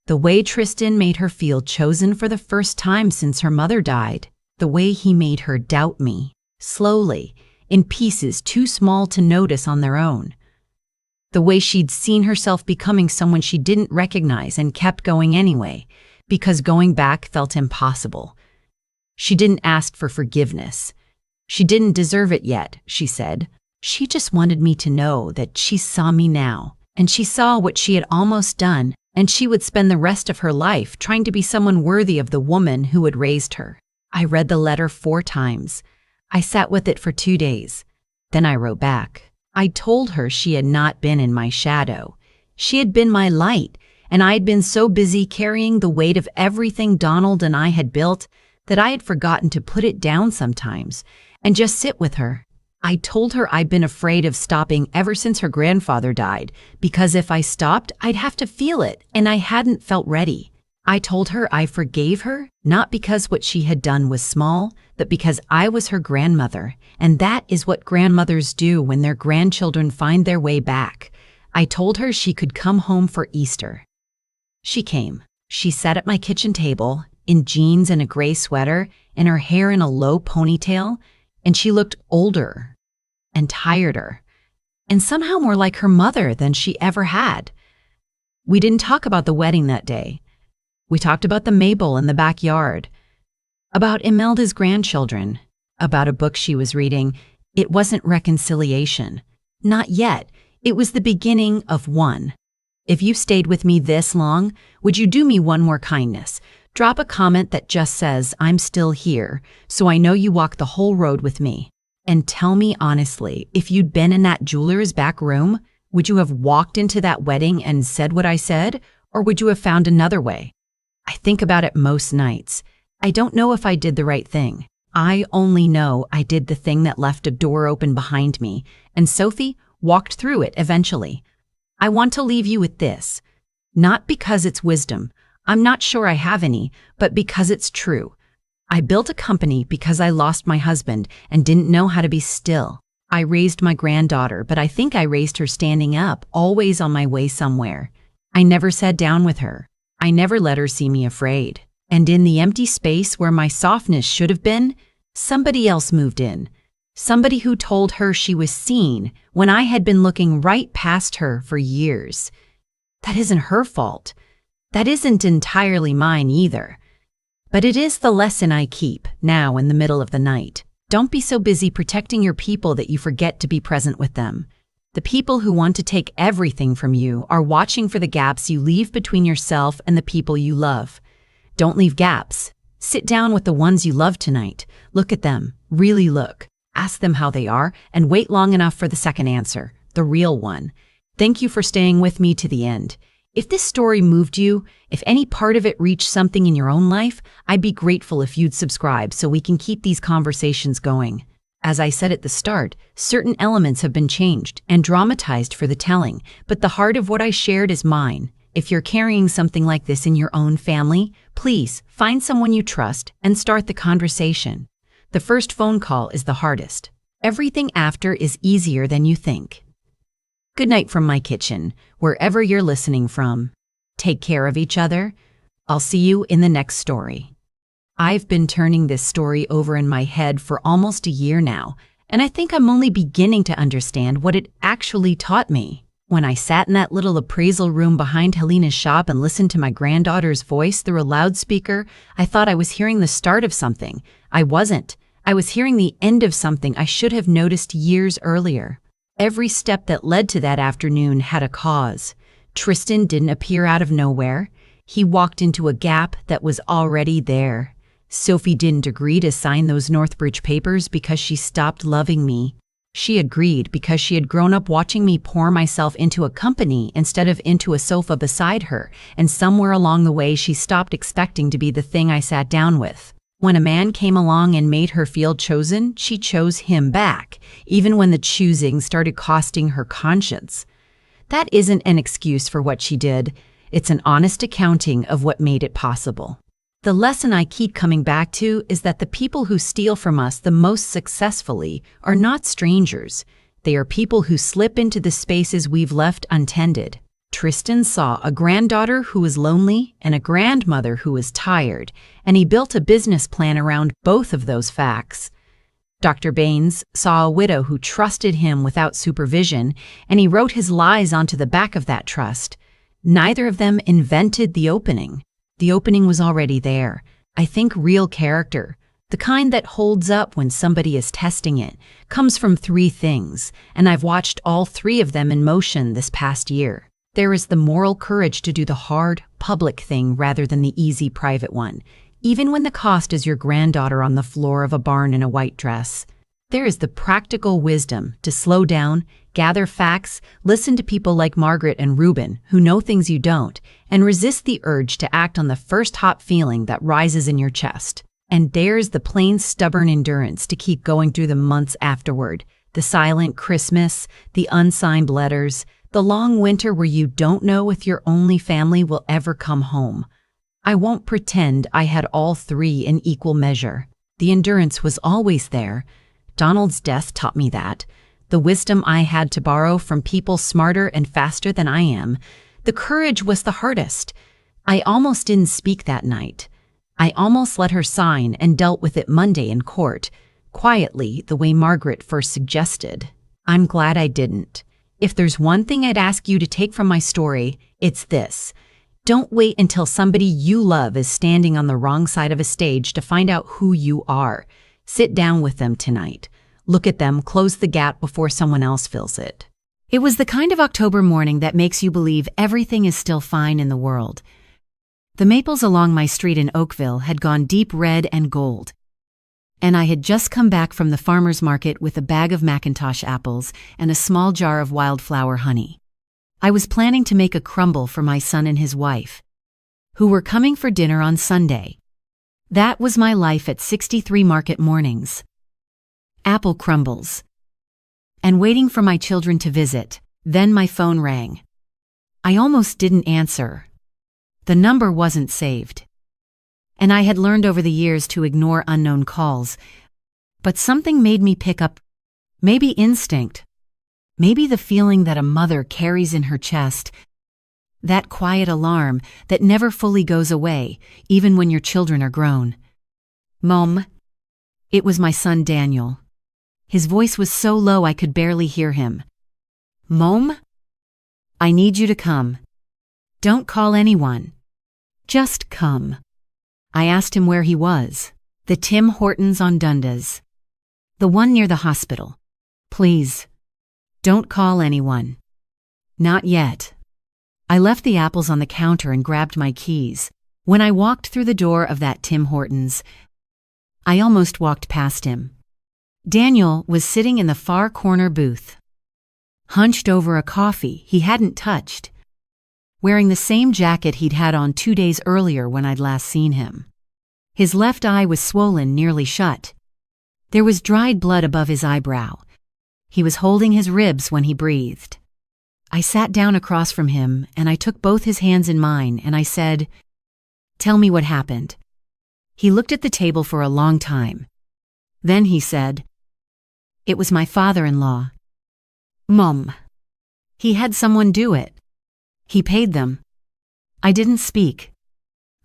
[SPEAKER 1] The way Tristan made her feel chosen for the first time since her mother died. The way he made her doubt me, slowly, in pieces too small to notice on their own. The way she'd seen herself becoming someone she didn't recognize and kept going anyway, because going back felt impossible. She didn't ask for forgiveness. She didn't deserve it yet, she said. She just wanted me to know that she saw me now, and she saw what she had almost done, and she would spend the rest of her life trying to be someone worthy of the woman who had raised her. I read the letter 4 times. I sat with it for 2 days. Then I wrote back. I told her she had not been in my shadow. She had been my light, and I had been so busy carrying the weight of everything Donald and I had built that I had forgotten to put it down sometimes and just sit with her. I told her I'd been afraid of stopping ever since her grandfather died, because if I stopped, I'd have to feel it, and I hadn't felt ready. I told her I forgave her, not because what she had done was small, but because I was her grandmother, and that is what grandmothers do when their grandchildren find their way back. I told her she could come home for Easter. She came. She sat at my kitchen table, in jeans and a gray sweater, and her hair in a low ponytail, and she looked older and tireder, and somehow more like her mother than she ever had. We didn't talk about the wedding that day. We talked about the Mabel in the backyard, about Imelda's grandchildren, about a book she was reading. It wasn't reconciliation. Not yet. It was the beginning of one. If you stayed with me this long, would you do me one more kindness? Drop a comment that just says, I'm still here, so I know you walked the whole road with me. And tell me honestly, if you'd been in that jeweler's back room, would you have walked into that wedding and said what I said, or would you have found another way? I think about it most nights. I don't know if I did the right thing. I only know I did the thing that left a door open behind me, and Sophie walked through it eventually. I want to leave you with this. Not because it's wisdom, I'm not sure I have any, but because it's true. I built a company because I lost my husband and didn't know how to be still. I raised my granddaughter, but I think I raised her standing up, always on my way somewhere. I never sat down with her. I never let her see me afraid. And in the empty space where my softness should have been, somebody else moved in. Somebody who told her she was seen when I had been looking right past her for years. That isn't her fault. That isn't entirely mine either. But it is the lesson I keep now in the middle of the night. Don't be so busy protecting your people that you forget to be present with them. The people who want to take everything from you are watching for the gaps you leave between yourself and the people you love. Don't leave gaps. Sit down with the ones you love tonight. Look at them. Really look. Ask them how they are, and wait long enough for the second answer, the real one. Thank you for staying with me to the end. If this story moved you, if any part of it reached something in your own life, I'd be grateful if you'd subscribe so we can keep these conversations going. As I said at the start, certain elements have been changed and dramatized for the telling, but the heart of what I shared is mine. If you're carrying something like this in your own family, please find someone you trust and start the conversation. The first phone call is the hardest. Everything after is easier than you think. Good night from my kitchen, wherever you're listening from. Take care of each other. I'll see you in the next story. I've been turning this story over in my head for almost a year now, and I think I'm only beginning to understand what it actually taught me. When I sat in that little appraisal room behind Helena's shop and listened to my granddaughter's voice through a loudspeaker, I thought I was hearing the start of something. I wasn't. I was hearing the end of something I should have noticed years earlier. Every step that led to that afternoon had a cause. Tristan didn't appear out of nowhere. He walked into a gap that was already there. Sophie didn't agree to sign those Northbridge papers because she stopped loving me. She agreed because she had grown up watching me pour myself into a company instead of into a sofa beside her, and somewhere along the way she stopped expecting to be the thing I sat down with. When a man came along and made her feel chosen, she chose him back, even when the choosing started costing her conscience. That isn't an excuse for what she did. It's an honest accounting of what made it possible. The lesson I keep coming back to is that the people who steal from us the most successfully are not strangers. They are people who slip into the spaces we've left untended. Tristan saw a granddaughter who was lonely and a grandmother who was tired, and he built a business plan around both of those facts. Dr. Baines saw a widow who trusted him without supervision, and he wrote his lies onto the back of that trust. Neither of them invented the opening. The opening was already there. I think real character, the kind that holds up when somebody is testing it, comes from three things, and I've watched all three of them in motion this past year. There is the moral courage to do the hard, public thing rather than the easy, private one, even when the cost is your granddaughter on the floor of a barn in a white dress. There is the practical wisdom to slow down, gather facts, listen to people like Margaret and Reuben who know things you don't, and resist the urge to act on the first hot feeling that rises in your chest. And there's the plain, stubborn endurance to keep going through the months afterward, the silent Christmas, the unsigned letters, the long winter where you don't know if your only family will ever come home. I won't pretend I had all three in equal measure. The endurance was always there. Donald's death taught me that. The wisdom I had to borrow from people smarter and faster than I am. The courage was the hardest. I almost didn't speak that night. I almost let her sign and dealt with it Monday in court, quietly, the way Margaret first suggested. I'm glad I didn't. If there's one thing I'd ask you to take from my story, it's this. Don't wait until somebody you love is standing on the wrong side of a stage to find out who you are. Sit down with them tonight. Look at them, close the gap before someone else fills it.
[SPEAKER 2] It was the kind of October morning that makes you believe everything is still fine in the world. The maples along my street in Oakville had gone deep red and gold, and I had just come back from the farmer's market with a bag of McIntosh apples and a small jar of wildflower honey. I was planning to make a crumble for my son and his wife, who were coming for dinner on Sunday. That was my life at 63 Market mornings. Apple crumbles. And waiting for my children to visit. Then my phone rang. I almost didn't answer. The number wasn't saved. And I had learned over the years to ignore unknown calls. But something made me pick up. Maybe instinct. Maybe the feeling that a mother carries in her chest. That quiet alarm that never fully goes away, even when your children are grown. Mom. It was my son Daniel. His voice was so low I could barely hear him. Mom? I need you to come. Don't call anyone. Just come. I asked him where he was. The Tim Hortons on Dundas. The one near the hospital. Please. Don't call anyone. Not yet. I left the apples on the counter and grabbed my keys. When I walked through the door of that Tim Hortons, I almost walked past him. Daniel was sitting in the far corner booth, hunched over a coffee he hadn't touched, wearing the same jacket he'd had on 2 days earlier when I'd last seen him. His left eye was swollen nearly shut. There was dried blood above his eyebrow. He was holding his ribs when he breathed. I sat down across from him and I took both his hands in mine and I said, "Tell me what happened." He looked at the table for a long time. Then he said, "It was my father-in-law." Mom. He had someone do it. He paid them. I didn't speak.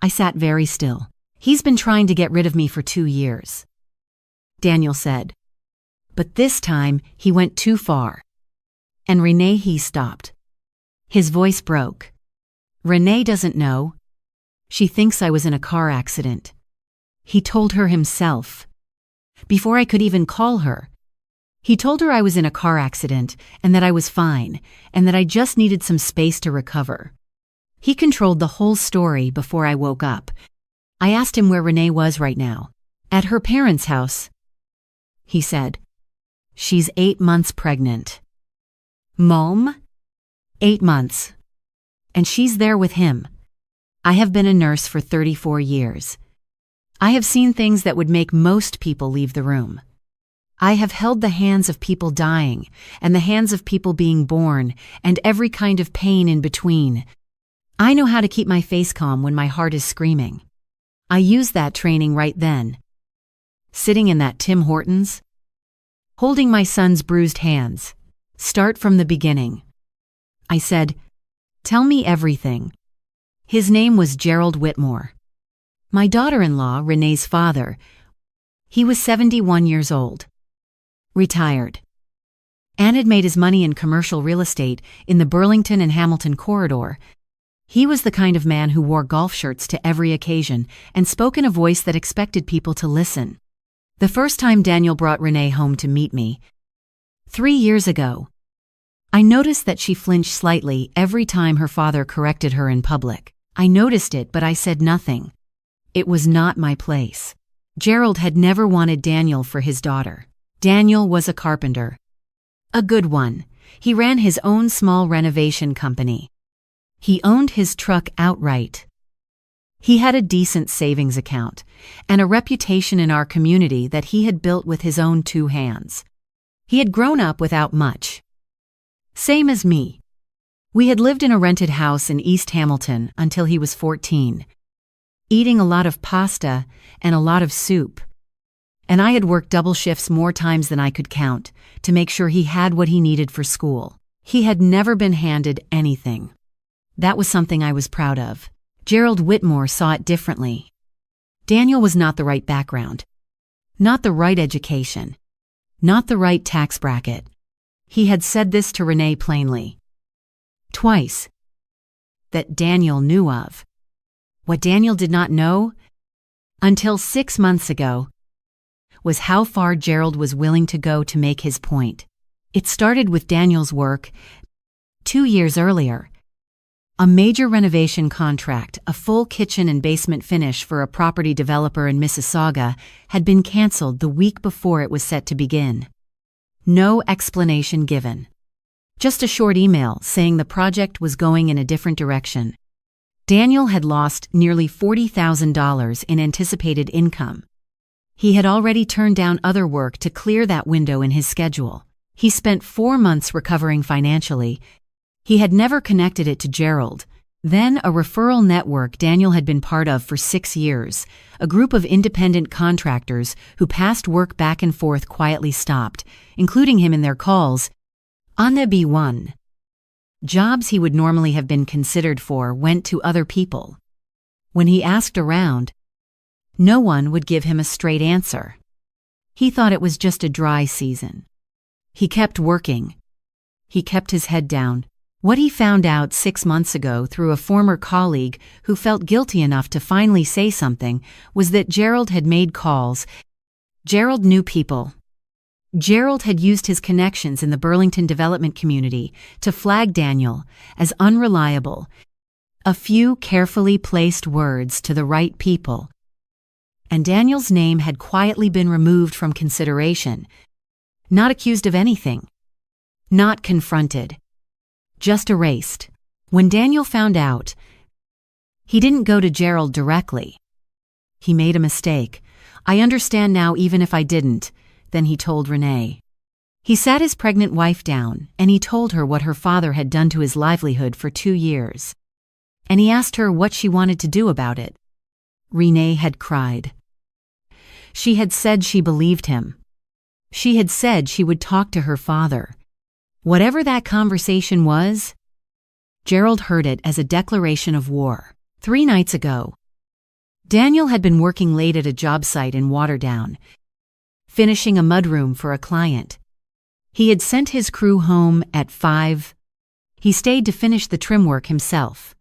[SPEAKER 2] I sat very still. He's been trying to get rid of me for 2 years. Daniel said. But this time he went too far. And Renee, he stopped. His voice broke. Renee doesn't know. She thinks I was in a car accident. He told her himself. Before I could even call her. He told her I was in a car accident and that I was fine and that I just needed some space to recover. He controlled the whole story before I woke up. I asked him where Renee was right now. At her parents' house. He said, "She's 8 months pregnant." Mom? 8 months. And she's there with him. I have been a nurse for 34 years. I have seen things that would make most people leave the room. I have held the hands of people dying and the hands of people being born and every kind of pain in between. I know how to keep my face calm when my heart is screaming. I used that training right then. Sitting in that Tim Hortons, holding my son's bruised hands. Start from the beginning. I said, "Tell me everything." His name was Gerald Whitmore. My daughter-in-law, Renee's father, he was 71 years old. Retired. And had made his money in commercial real estate in the Burlington and Hamilton corridor. He was the kind of man who wore golf shirts to every occasion and spoke in a voice that expected people to listen. The first time Daniel brought Renee home to meet me, 3 years ago, I noticed that she flinched slightly every time her father corrected her in public. I noticed it, but I said nothing. It was not my place. Gerald had never wanted Daniel for his daughter. Daniel was a carpenter. A good one. He ran his own small renovation company. He owned his truck outright. He had a decent savings account and a reputation in our community that he had built with his own 2 hands. He had grown up without much. Same as me. We had lived in a rented house in East Hamilton until he was 14, eating a lot of pasta and a lot of soup. And I had worked double shifts more times than I could count to make sure he had what he needed for school. He had never been handed anything. That was something I was proud of. Gerald Whitmore saw it differently. Daniel was not the right background, not the right education, not the right tax bracket. He had said this to Renee plainly. Twice. That Daniel knew of. What Daniel did not know, until 6 months ago, was how far Gerald was willing to go to make his point. It started with Daniel's work 2 years earlier. A major renovation contract, a full kitchen and basement finish for a property developer in Mississauga, had been canceled the week before it was set to begin. No explanation given. Just a short email saying the project was going in a different direction. Daniel had lost nearly $40,000 in anticipated income. He had already turned down other work to clear that window in his schedule. He spent 4 months recovering financially. He had never connected it to Gerald. Then a referral network Daniel had been part of for 6 years, a group of independent contractors who passed work back and forth quietly stopped, including him in their calls. On the B1. Jobs he would normally have been considered for went to other people. When he asked around, no one would give him a straight answer. He thought it was just a dry season. He kept working. He kept his head down. What he found out 6 months ago through a former colleague who felt guilty enough to finally say something was that Gerald had made calls. Gerald knew people. Gerald had used his connections in the Burlington development community to flag Daniel as unreliable. A few carefully placed words to the right people. And Daniel's name had quietly been removed from consideration. Not accused of anything. Not confronted. Just erased. When Daniel found out, he didn't go to Gerald directly. He made a mistake. I understand now even if I didn't, then he told Renee. He sat his pregnant wife down and he told her what her father had done to his livelihood for 2 years. And he asked her what she wanted to do about it. Renee had cried. She had said she believed him. She had said she would talk to her father. Whatever that conversation was, Gerald heard it as a declaration of war. 3 nights ago, Daniel had been working late at a job site in Waterdown, finishing a mudroom for a client. He had sent his crew home at 5. He stayed to finish the trim work himself.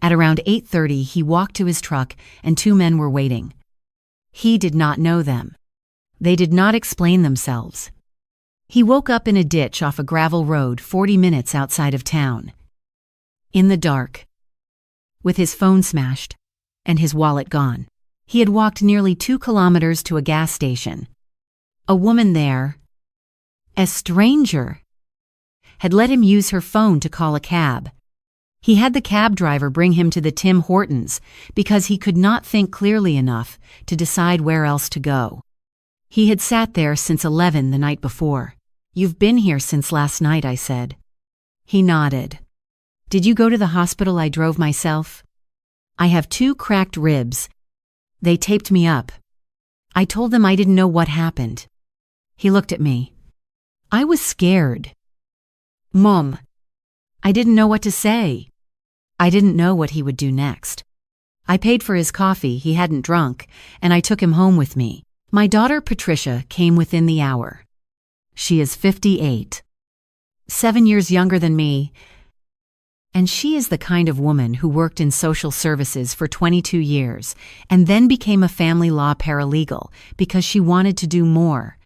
[SPEAKER 2] At around 8:30, he walked to his truck and 2 men were waiting. He did not know them. They did not explain themselves. He woke up in a ditch off a gravel road 40 minutes outside of town. In the dark. With his phone smashed and his wallet gone. He had walked nearly 2 kilometers to a gas station. A woman there, a stranger, had let him use her phone to call a cab. He had the cab driver bring him to the Tim Hortons because he could not think clearly enough to decide where else to go. He had sat there since 11 the night before. You've been here since last night, I said. He nodded. Did you go to the hospital I drove myself? I have 2 cracked ribs. They taped me up. I told them I didn't know what happened. He looked at me. I was scared. Mom. I didn't know what to say. I didn't know what he would do next. I paid for his coffee he hadn't drunk, and I took him home with me. My daughter Patricia came within the hour. She is 58. 7 years younger than me, and she is the kind of woman who worked in social services for 22 years and then became a family law paralegal because she wanted to do more.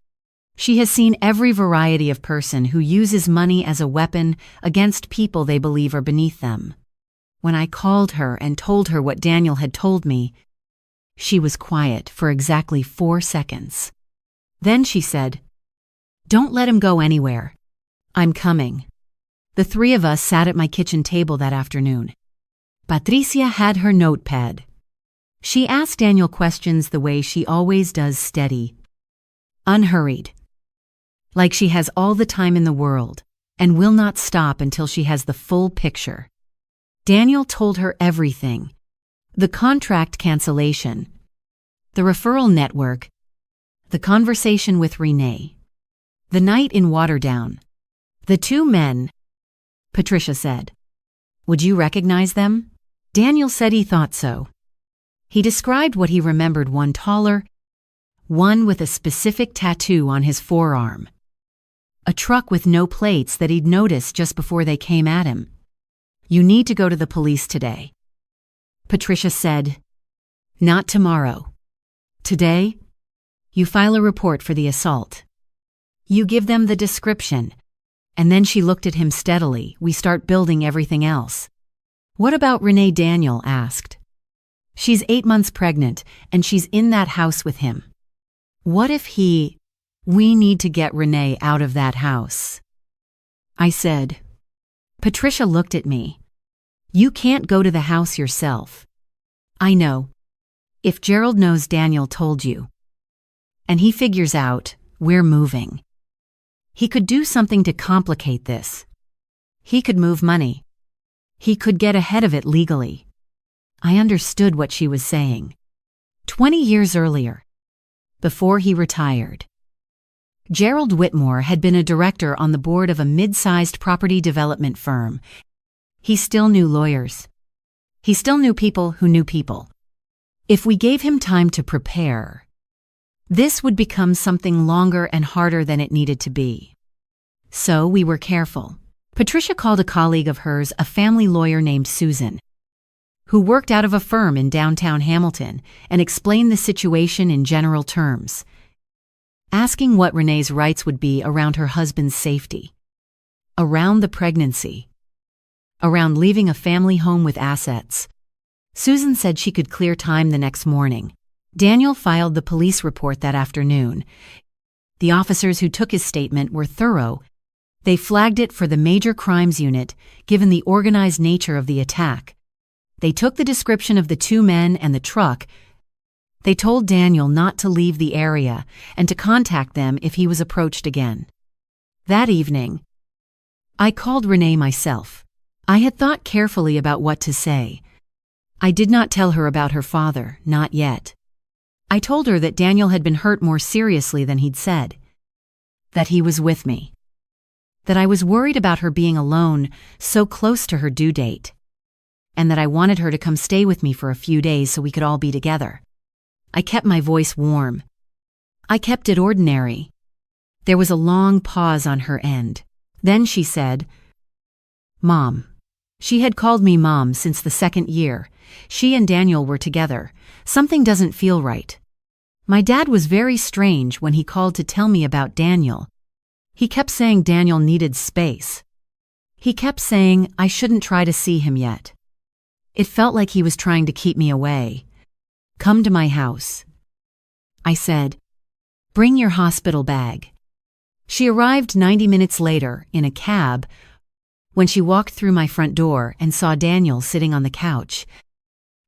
[SPEAKER 2] She has seen every variety of person who uses money as a weapon against people they believe are beneath them. When I called her and told her what Daniel had told me, she was quiet for exactly 4 seconds. Then she said, "Don't let him go anywhere. I'm coming." The 3 of us sat at my kitchen table that afternoon. Patricia had her notepad. She asked Daniel questions the way she always does, steady, unhurried. Like she has all the time in the world and will not stop until she has the full picture. Daniel told her everything. The contract cancellation, the referral network, the conversation with Renee, the night in Waterdown, the 2 men. Patricia said, "Would you recognize them?" Daniel said he thought so. He described what he remembered: one taller, one with a specific tattoo on his forearm. A truck with no plates that he'd noticed just before they came at him. "You need to go to the police today." Patricia said, "Not tomorrow. Today, you file a report for the assault. You give them the description." And then she looked at him steadily. "We start building everything else." "What about Renee?" Daniel asked. "She's 8 months pregnant, and she's in that house with him. What if we need to get Renee out of that house," I said. Patricia looked at me. You can't go to the house yourself. I know. If Gerald knows Daniel told you, and he figures out we're moving, he could do something to complicate this. He could move money. He could get ahead of it legally. I understood what she was saying. 20 years earlier, before he retired, Gerald Whitmore had been a director on the board of a mid-sized property development firm. He still knew lawyers. He still knew people who knew people. If we gave him time to prepare, this would become something longer and harder than it needed to be. So we were careful. Patricia called a colleague of hers, a family lawyer named Susan, who worked out of a firm in downtown Hamilton, and explained the situation in general terms, asking what Renee's rights would be around her husband's safety, around the pregnancy, around leaving a family home with assets. Susan said she could clear time the next morning. Daniel filed the police report that afternoon. The officers who took his statement were thorough. They flagged it for the Major Crimes Unit, given the organized nature of the attack. They took the description of the two men and the truck. They told Daniel not to leave the area and to contact them if he was approached again. That evening, I called Renee myself. I had thought carefully about what to say. I did not tell her about her father, not yet. I told her that Daniel had been hurt more seriously than he'd said, that he was with me, that I was worried about her being alone so close to her due date, and that I wanted her to come stay with me for a few days so we could all be together. I kept my voice warm. I kept it ordinary. There was a long pause on her end. Then she said, "Mom." She had called me Mom since the second year. She and Daniel were together. Something doesn't feel right. My dad was very strange when he called to tell me about Daniel. He kept saying Daniel needed space. He kept saying I shouldn't try to see him yet. It felt like he was trying to keep me away. Come to my house. I said, bring your hospital bag. She arrived 90 minutes later in a cab. When she walked through my front door and saw Daniel sitting on the couch,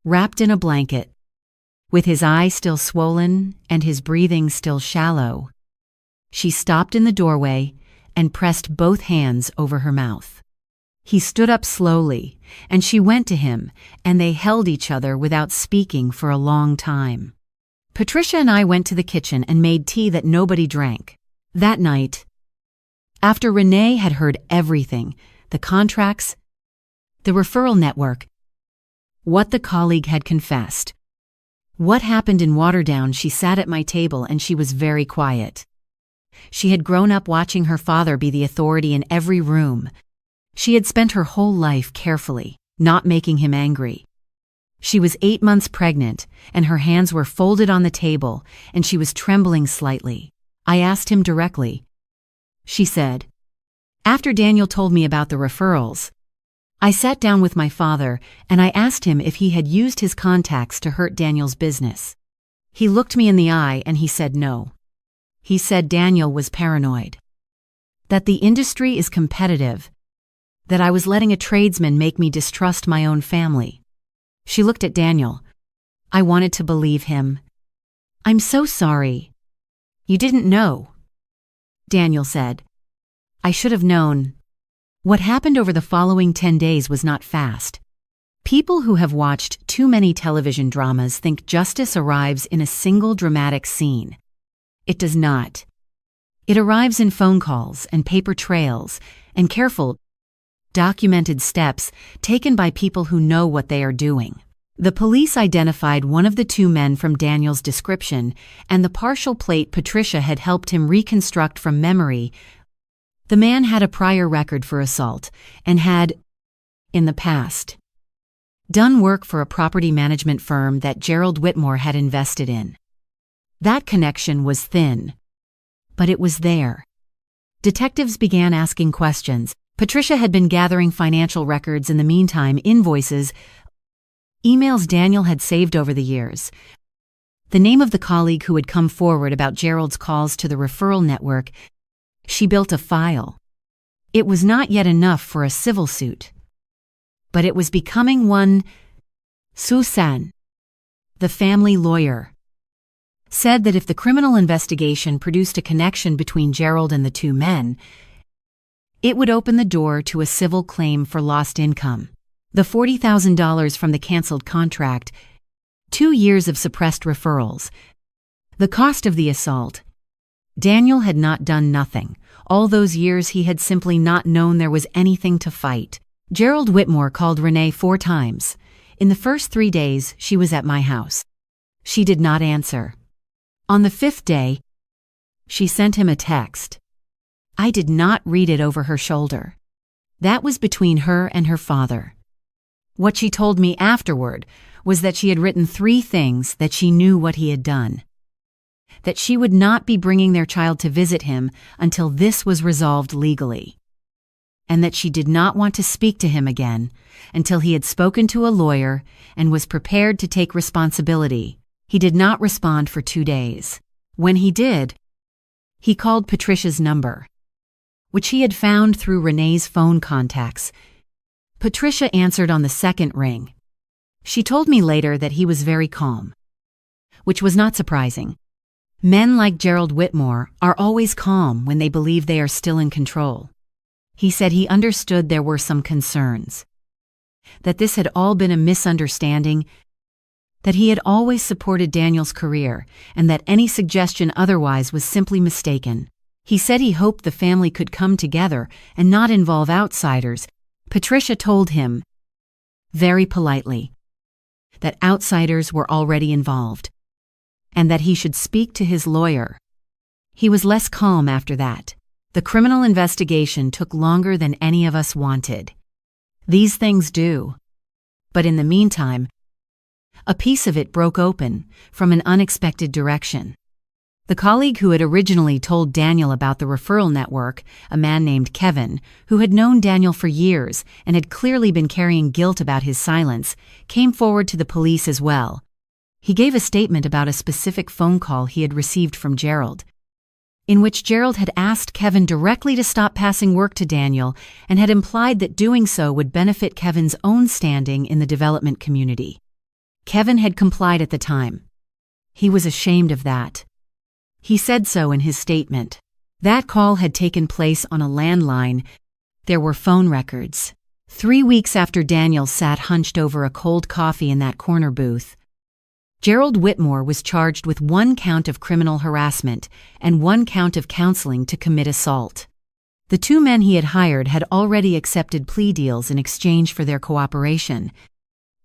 [SPEAKER 2] wrapped in a blanket, with his eye still swollen and his breathing still shallow, she stopped in the doorway and pressed both hands over her mouth. He stood up slowly, and she went to him, and they held each other without speaking for a long time. Patricia and I went to the kitchen and made tea that nobody drank. That night, after Renee had heard everything, the contracts, the referral network, what the colleague had confessed, what happened in Waterdown, she sat at my table and she was very quiet. She had grown up watching her father be the authority in every room. She had spent her whole life carefully, not making him angry. She was 8 months pregnant, and her hands were folded on the table, and she was trembling slightly. I asked him directly. She said, after Daniel told me about the referrals, I sat down with my father and I asked him if he had used his contacts to hurt Daniel's business. He looked me in the eye and he said no. He said Daniel was paranoid, that the industry is competitive, that I was letting a tradesman make me distrust my own family. She looked at Daniel. I wanted to believe him. I'm so sorry. You didn't know. Daniel said, I should have known. What happened over the following 10 days was not fast. People who have watched too many television dramas think justice arrives in a single dramatic scene. It does not. It arrives in phone calls and paper trails and careful, documented steps taken by people who know what they are doing. The police identified one of the two men from Daniel's description, and the partial plate Patricia had helped him reconstruct from memory. The man had a prior record for assault and had, in the past, done work for a property management firm that Gerald Whitmore had invested in. That connection was thin, but it was there. Detectives began asking questions. Patricia had been gathering financial records in the meantime, invoices, emails Daniel had saved over the years, the name of the colleague who had come forward about Gerald's calls to the referral network. She built a file. It was not yet enough for a civil suit, but it was becoming one. Susan, the family lawyer, said that if the criminal investigation produced a connection between Gerald and the two men, it would open the door to a civil claim for lost income. The $40,000 from the canceled contract, 2 years of suppressed referrals, the cost of the assault. Daniel had not done nothing. All those years he had simply not known there was anything to fight. Gerald Whitmore called Renee 4 times. In the first 3 days, she was at my house. She did not answer. On the 5th day, she sent him a text. I did not read it over her shoulder. That was between her and her father. What she told me afterward was that she had written 3 things that she knew what he had done. That she would not be bringing their child to visit him until this was resolved legally. And that she did not want to speak to him again until he had spoken to a lawyer and was prepared to take responsibility. He did not respond for 2 days. When he did, he called Patricia's number, which he had found through Renee's phone contacts. Patricia answered on the 2nd ring. She told me later that he was very calm, which was not surprising. Men like Gerald Whitmore are always calm when they believe they are still in control. He said he understood there were some concerns, that this had all been a misunderstanding, that he had always supported Daniel's career, and that any suggestion otherwise was simply mistaken. He said he hoped the family could come together and not involve outsiders. Patricia told him, very politely, that outsiders were already involved, and that he should speak to his lawyer. He was less calm after that. The criminal investigation took longer than any of us wanted. These things do. But in the meantime, a piece of it broke open from an unexpected direction. The colleague who had originally told Daniel about the referral network, a man named Kevin, who had known Daniel for years and had clearly been carrying guilt about his silence, came forward to the police as well. He gave a statement about a specific phone call he had received from Gerald, in which Gerald had asked Kevin directly to stop passing work to Daniel and had implied that doing so would benefit Kevin's own standing in the development community. Kevin had complied at the time. He was ashamed of that. He said so in his statement. That call had taken place on a landline. There were phone records. 3 weeks after Daniel sat hunched over a cold coffee in that corner booth, Gerald Whitmore was charged with 1 count of criminal harassment and 1 count of counseling to commit assault. The 2 men he had hired had already accepted plea deals in exchange for their cooperation.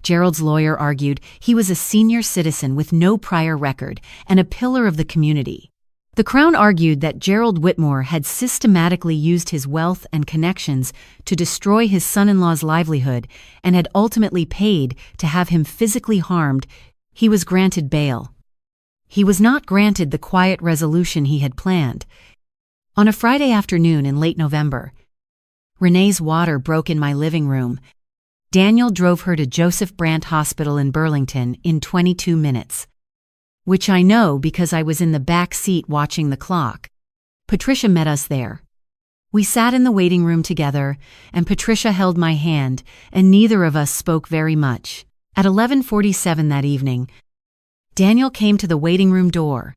[SPEAKER 2] Gerald's lawyer argued he was a senior citizen with no prior record and a pillar of the community. The Crown argued that Gerald Whitmore had systematically used his wealth and connections to destroy his son-in-law's livelihood and had ultimately paid to have him physically harmed. He was granted bail. He was not granted the quiet resolution he had planned. On a Friday afternoon in late November, Renee's water broke in my living room. Daniel drove her to Joseph Brant Hospital in Burlington in 22 minutes, which I know because I was in the back seat watching the clock. Patricia met us there. We sat in the waiting room together, and Patricia held my hand, and neither of us spoke very much. At 11:47 that evening, Daniel came to the waiting room door.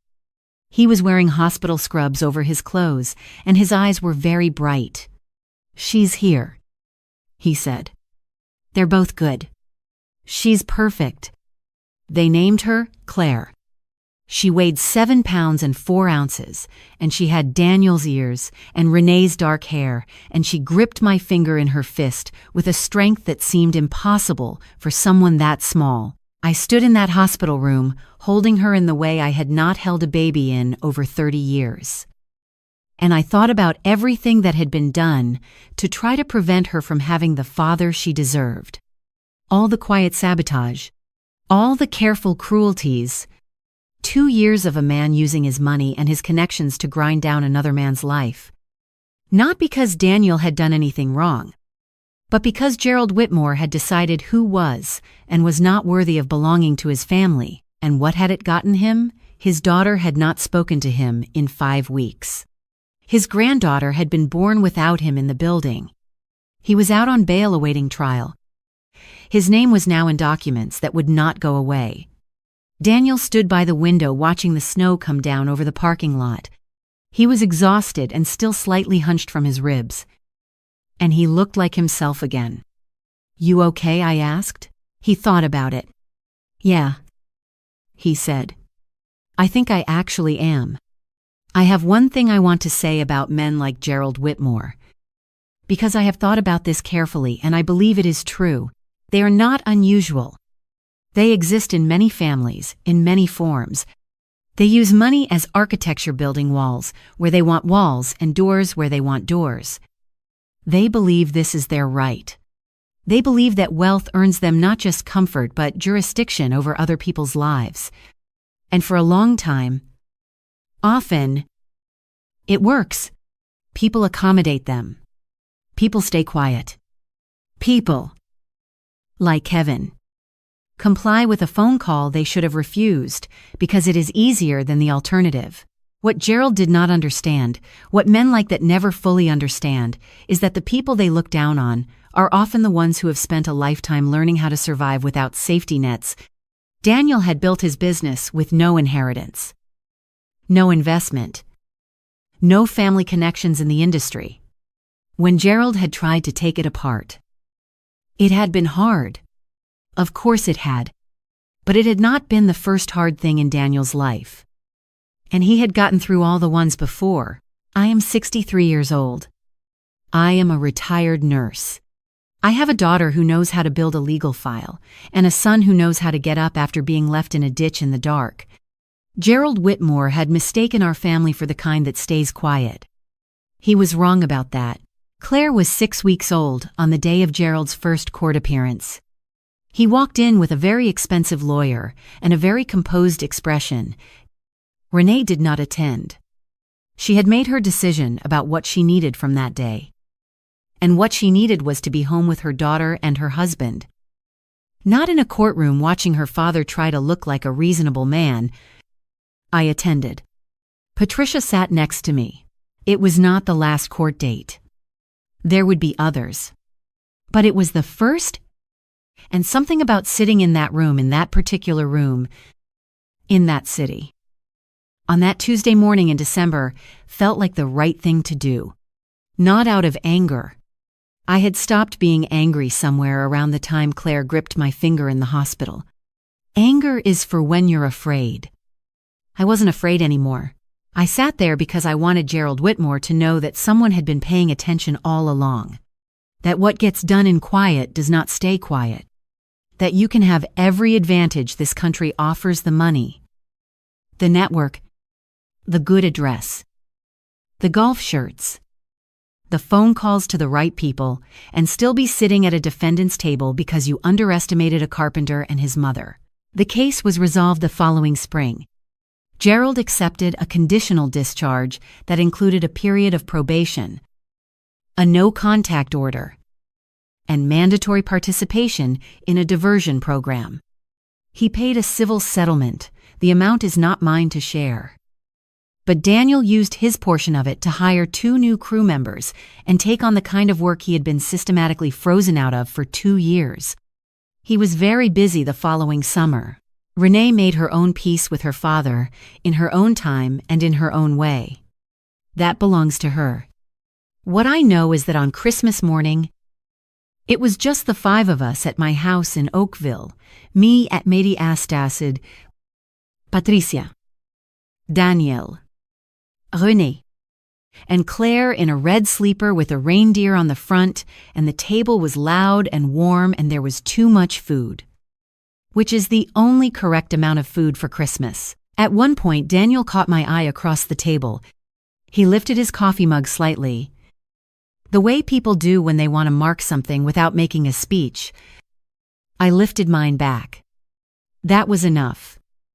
[SPEAKER 2] He was wearing hospital scrubs over his clothes, and his eyes were very bright. "She's here," he said. "They're both good. She's perfect." They named her Claire. She weighed 7 pounds and 4 ounces, and she had Daniel's ears and Renee's dark hair, and she gripped my finger in her fist with a strength that seemed impossible for someone that small. I stood in that hospital room, holding her in the way I had not held a baby in over 30 years. And I thought about everything that had been done to try to prevent her from having the father she deserved. All the quiet sabotage, all the careful cruelties, 2 years of a man using his money and his connections to grind down another man's life. Not because Daniel had done anything wrong, but because Gerald Whitmore had decided who was and was not worthy of belonging to his family. And what had it gotten him? His daughter had not spoken to him in 5 weeks. His granddaughter had been born without him in the building. He was out on bail awaiting trial. His name was now in documents that would not go away. Daniel stood by the window watching the snow come down over the parking lot. He was exhausted and still slightly hunched from his ribs. And he looked like himself again. "You okay?" I asked. He thought about it. "Yeah," he said. "I think I actually am. I have one thing I want to say about men like Gerald Whitmore. Because I have thought about this carefully and I believe it is true. They are not unusual. They exist in many families, in many forms. They use money as architecture, building walls where they want walls and doors where they want doors. They believe this is their right. They believe that wealth earns them not just comfort but jurisdiction over other people's lives. And for a long time, often, it works. People accommodate them. People stay quiet. People, like Kevin, comply with a phone call they should have refused because it is easier than the alternative. What Gerald did not understand, what men like that never fully understand, is that the people they look down on are often the ones who have spent a lifetime learning how to survive without safety nets. Daniel had built his business with no inheritance, no investment, no family connections in the industry. When Gerald had tried to take it apart, it had been hard. Of course it had. But it had not been the first hard thing in Daniel's life. And he had gotten through all the ones before. I am 63 years old. I am a retired nurse. I have a daughter who knows how to build a legal file, and a son who knows how to get up after being left in a ditch in the dark. Gerald Whitmore had mistaken our family for the kind that stays quiet. He was wrong about that. Claire was 6 weeks old on the day of Gerald's first court appearance. He walked in with a very expensive lawyer and a very composed expression. Renee did not attend. She had made her decision about what she needed from that day. And what she needed was to be home with her daughter and her husband. Not in a courtroom watching her father try to look like a reasonable man. I attended. Patricia sat next to me. It was not the last court date. There would be others. But it was the first, and something about sitting in that room, in that particular room, in that city, on that Tuesday morning in December, felt like the right thing to do. Not out of anger. I had stopped being angry somewhere around the time Claire gripped my finger in the hospital. Anger is for when you're afraid. I wasn't afraid anymore. I sat there because I wanted Gerald Whitmore to know that someone had been paying attention all along. That what gets done in quiet does not stay quiet. That you can have every advantage this country offers: the money, the network, the good address, the golf shirts, the phone calls to the right people, and still be sitting at a defendant's table because you underestimated a carpenter and his mother. The case was resolved the following spring. Gerald accepted a conditional discharge that included a period of probation, a no-contact order, and mandatory participation in a diversion program. He paid a civil settlement. The amount is not mine to share. But Daniel used his portion of it to hire 2 new crew members and take on the kind of work he had been systematically frozen out of for 2 years. He was very busy the following summer. Renee made her own peace with her father, in her own time and in her own way. That belongs to her. What I know is that on Christmas morning, it was just the 5 of us at my house in Oakville, me at Mary Astacid, Patricia, Daniel, Renee, and Claire in a red sleeper with a reindeer on the front, and the table was loud and warm and there was too much food. Which is the only correct amount of food for Christmas. At one point, Daniel caught my eye across the table. He lifted his coffee mug slightly. The way people do when they want to mark something without making a speech. I lifted mine back. That was enough.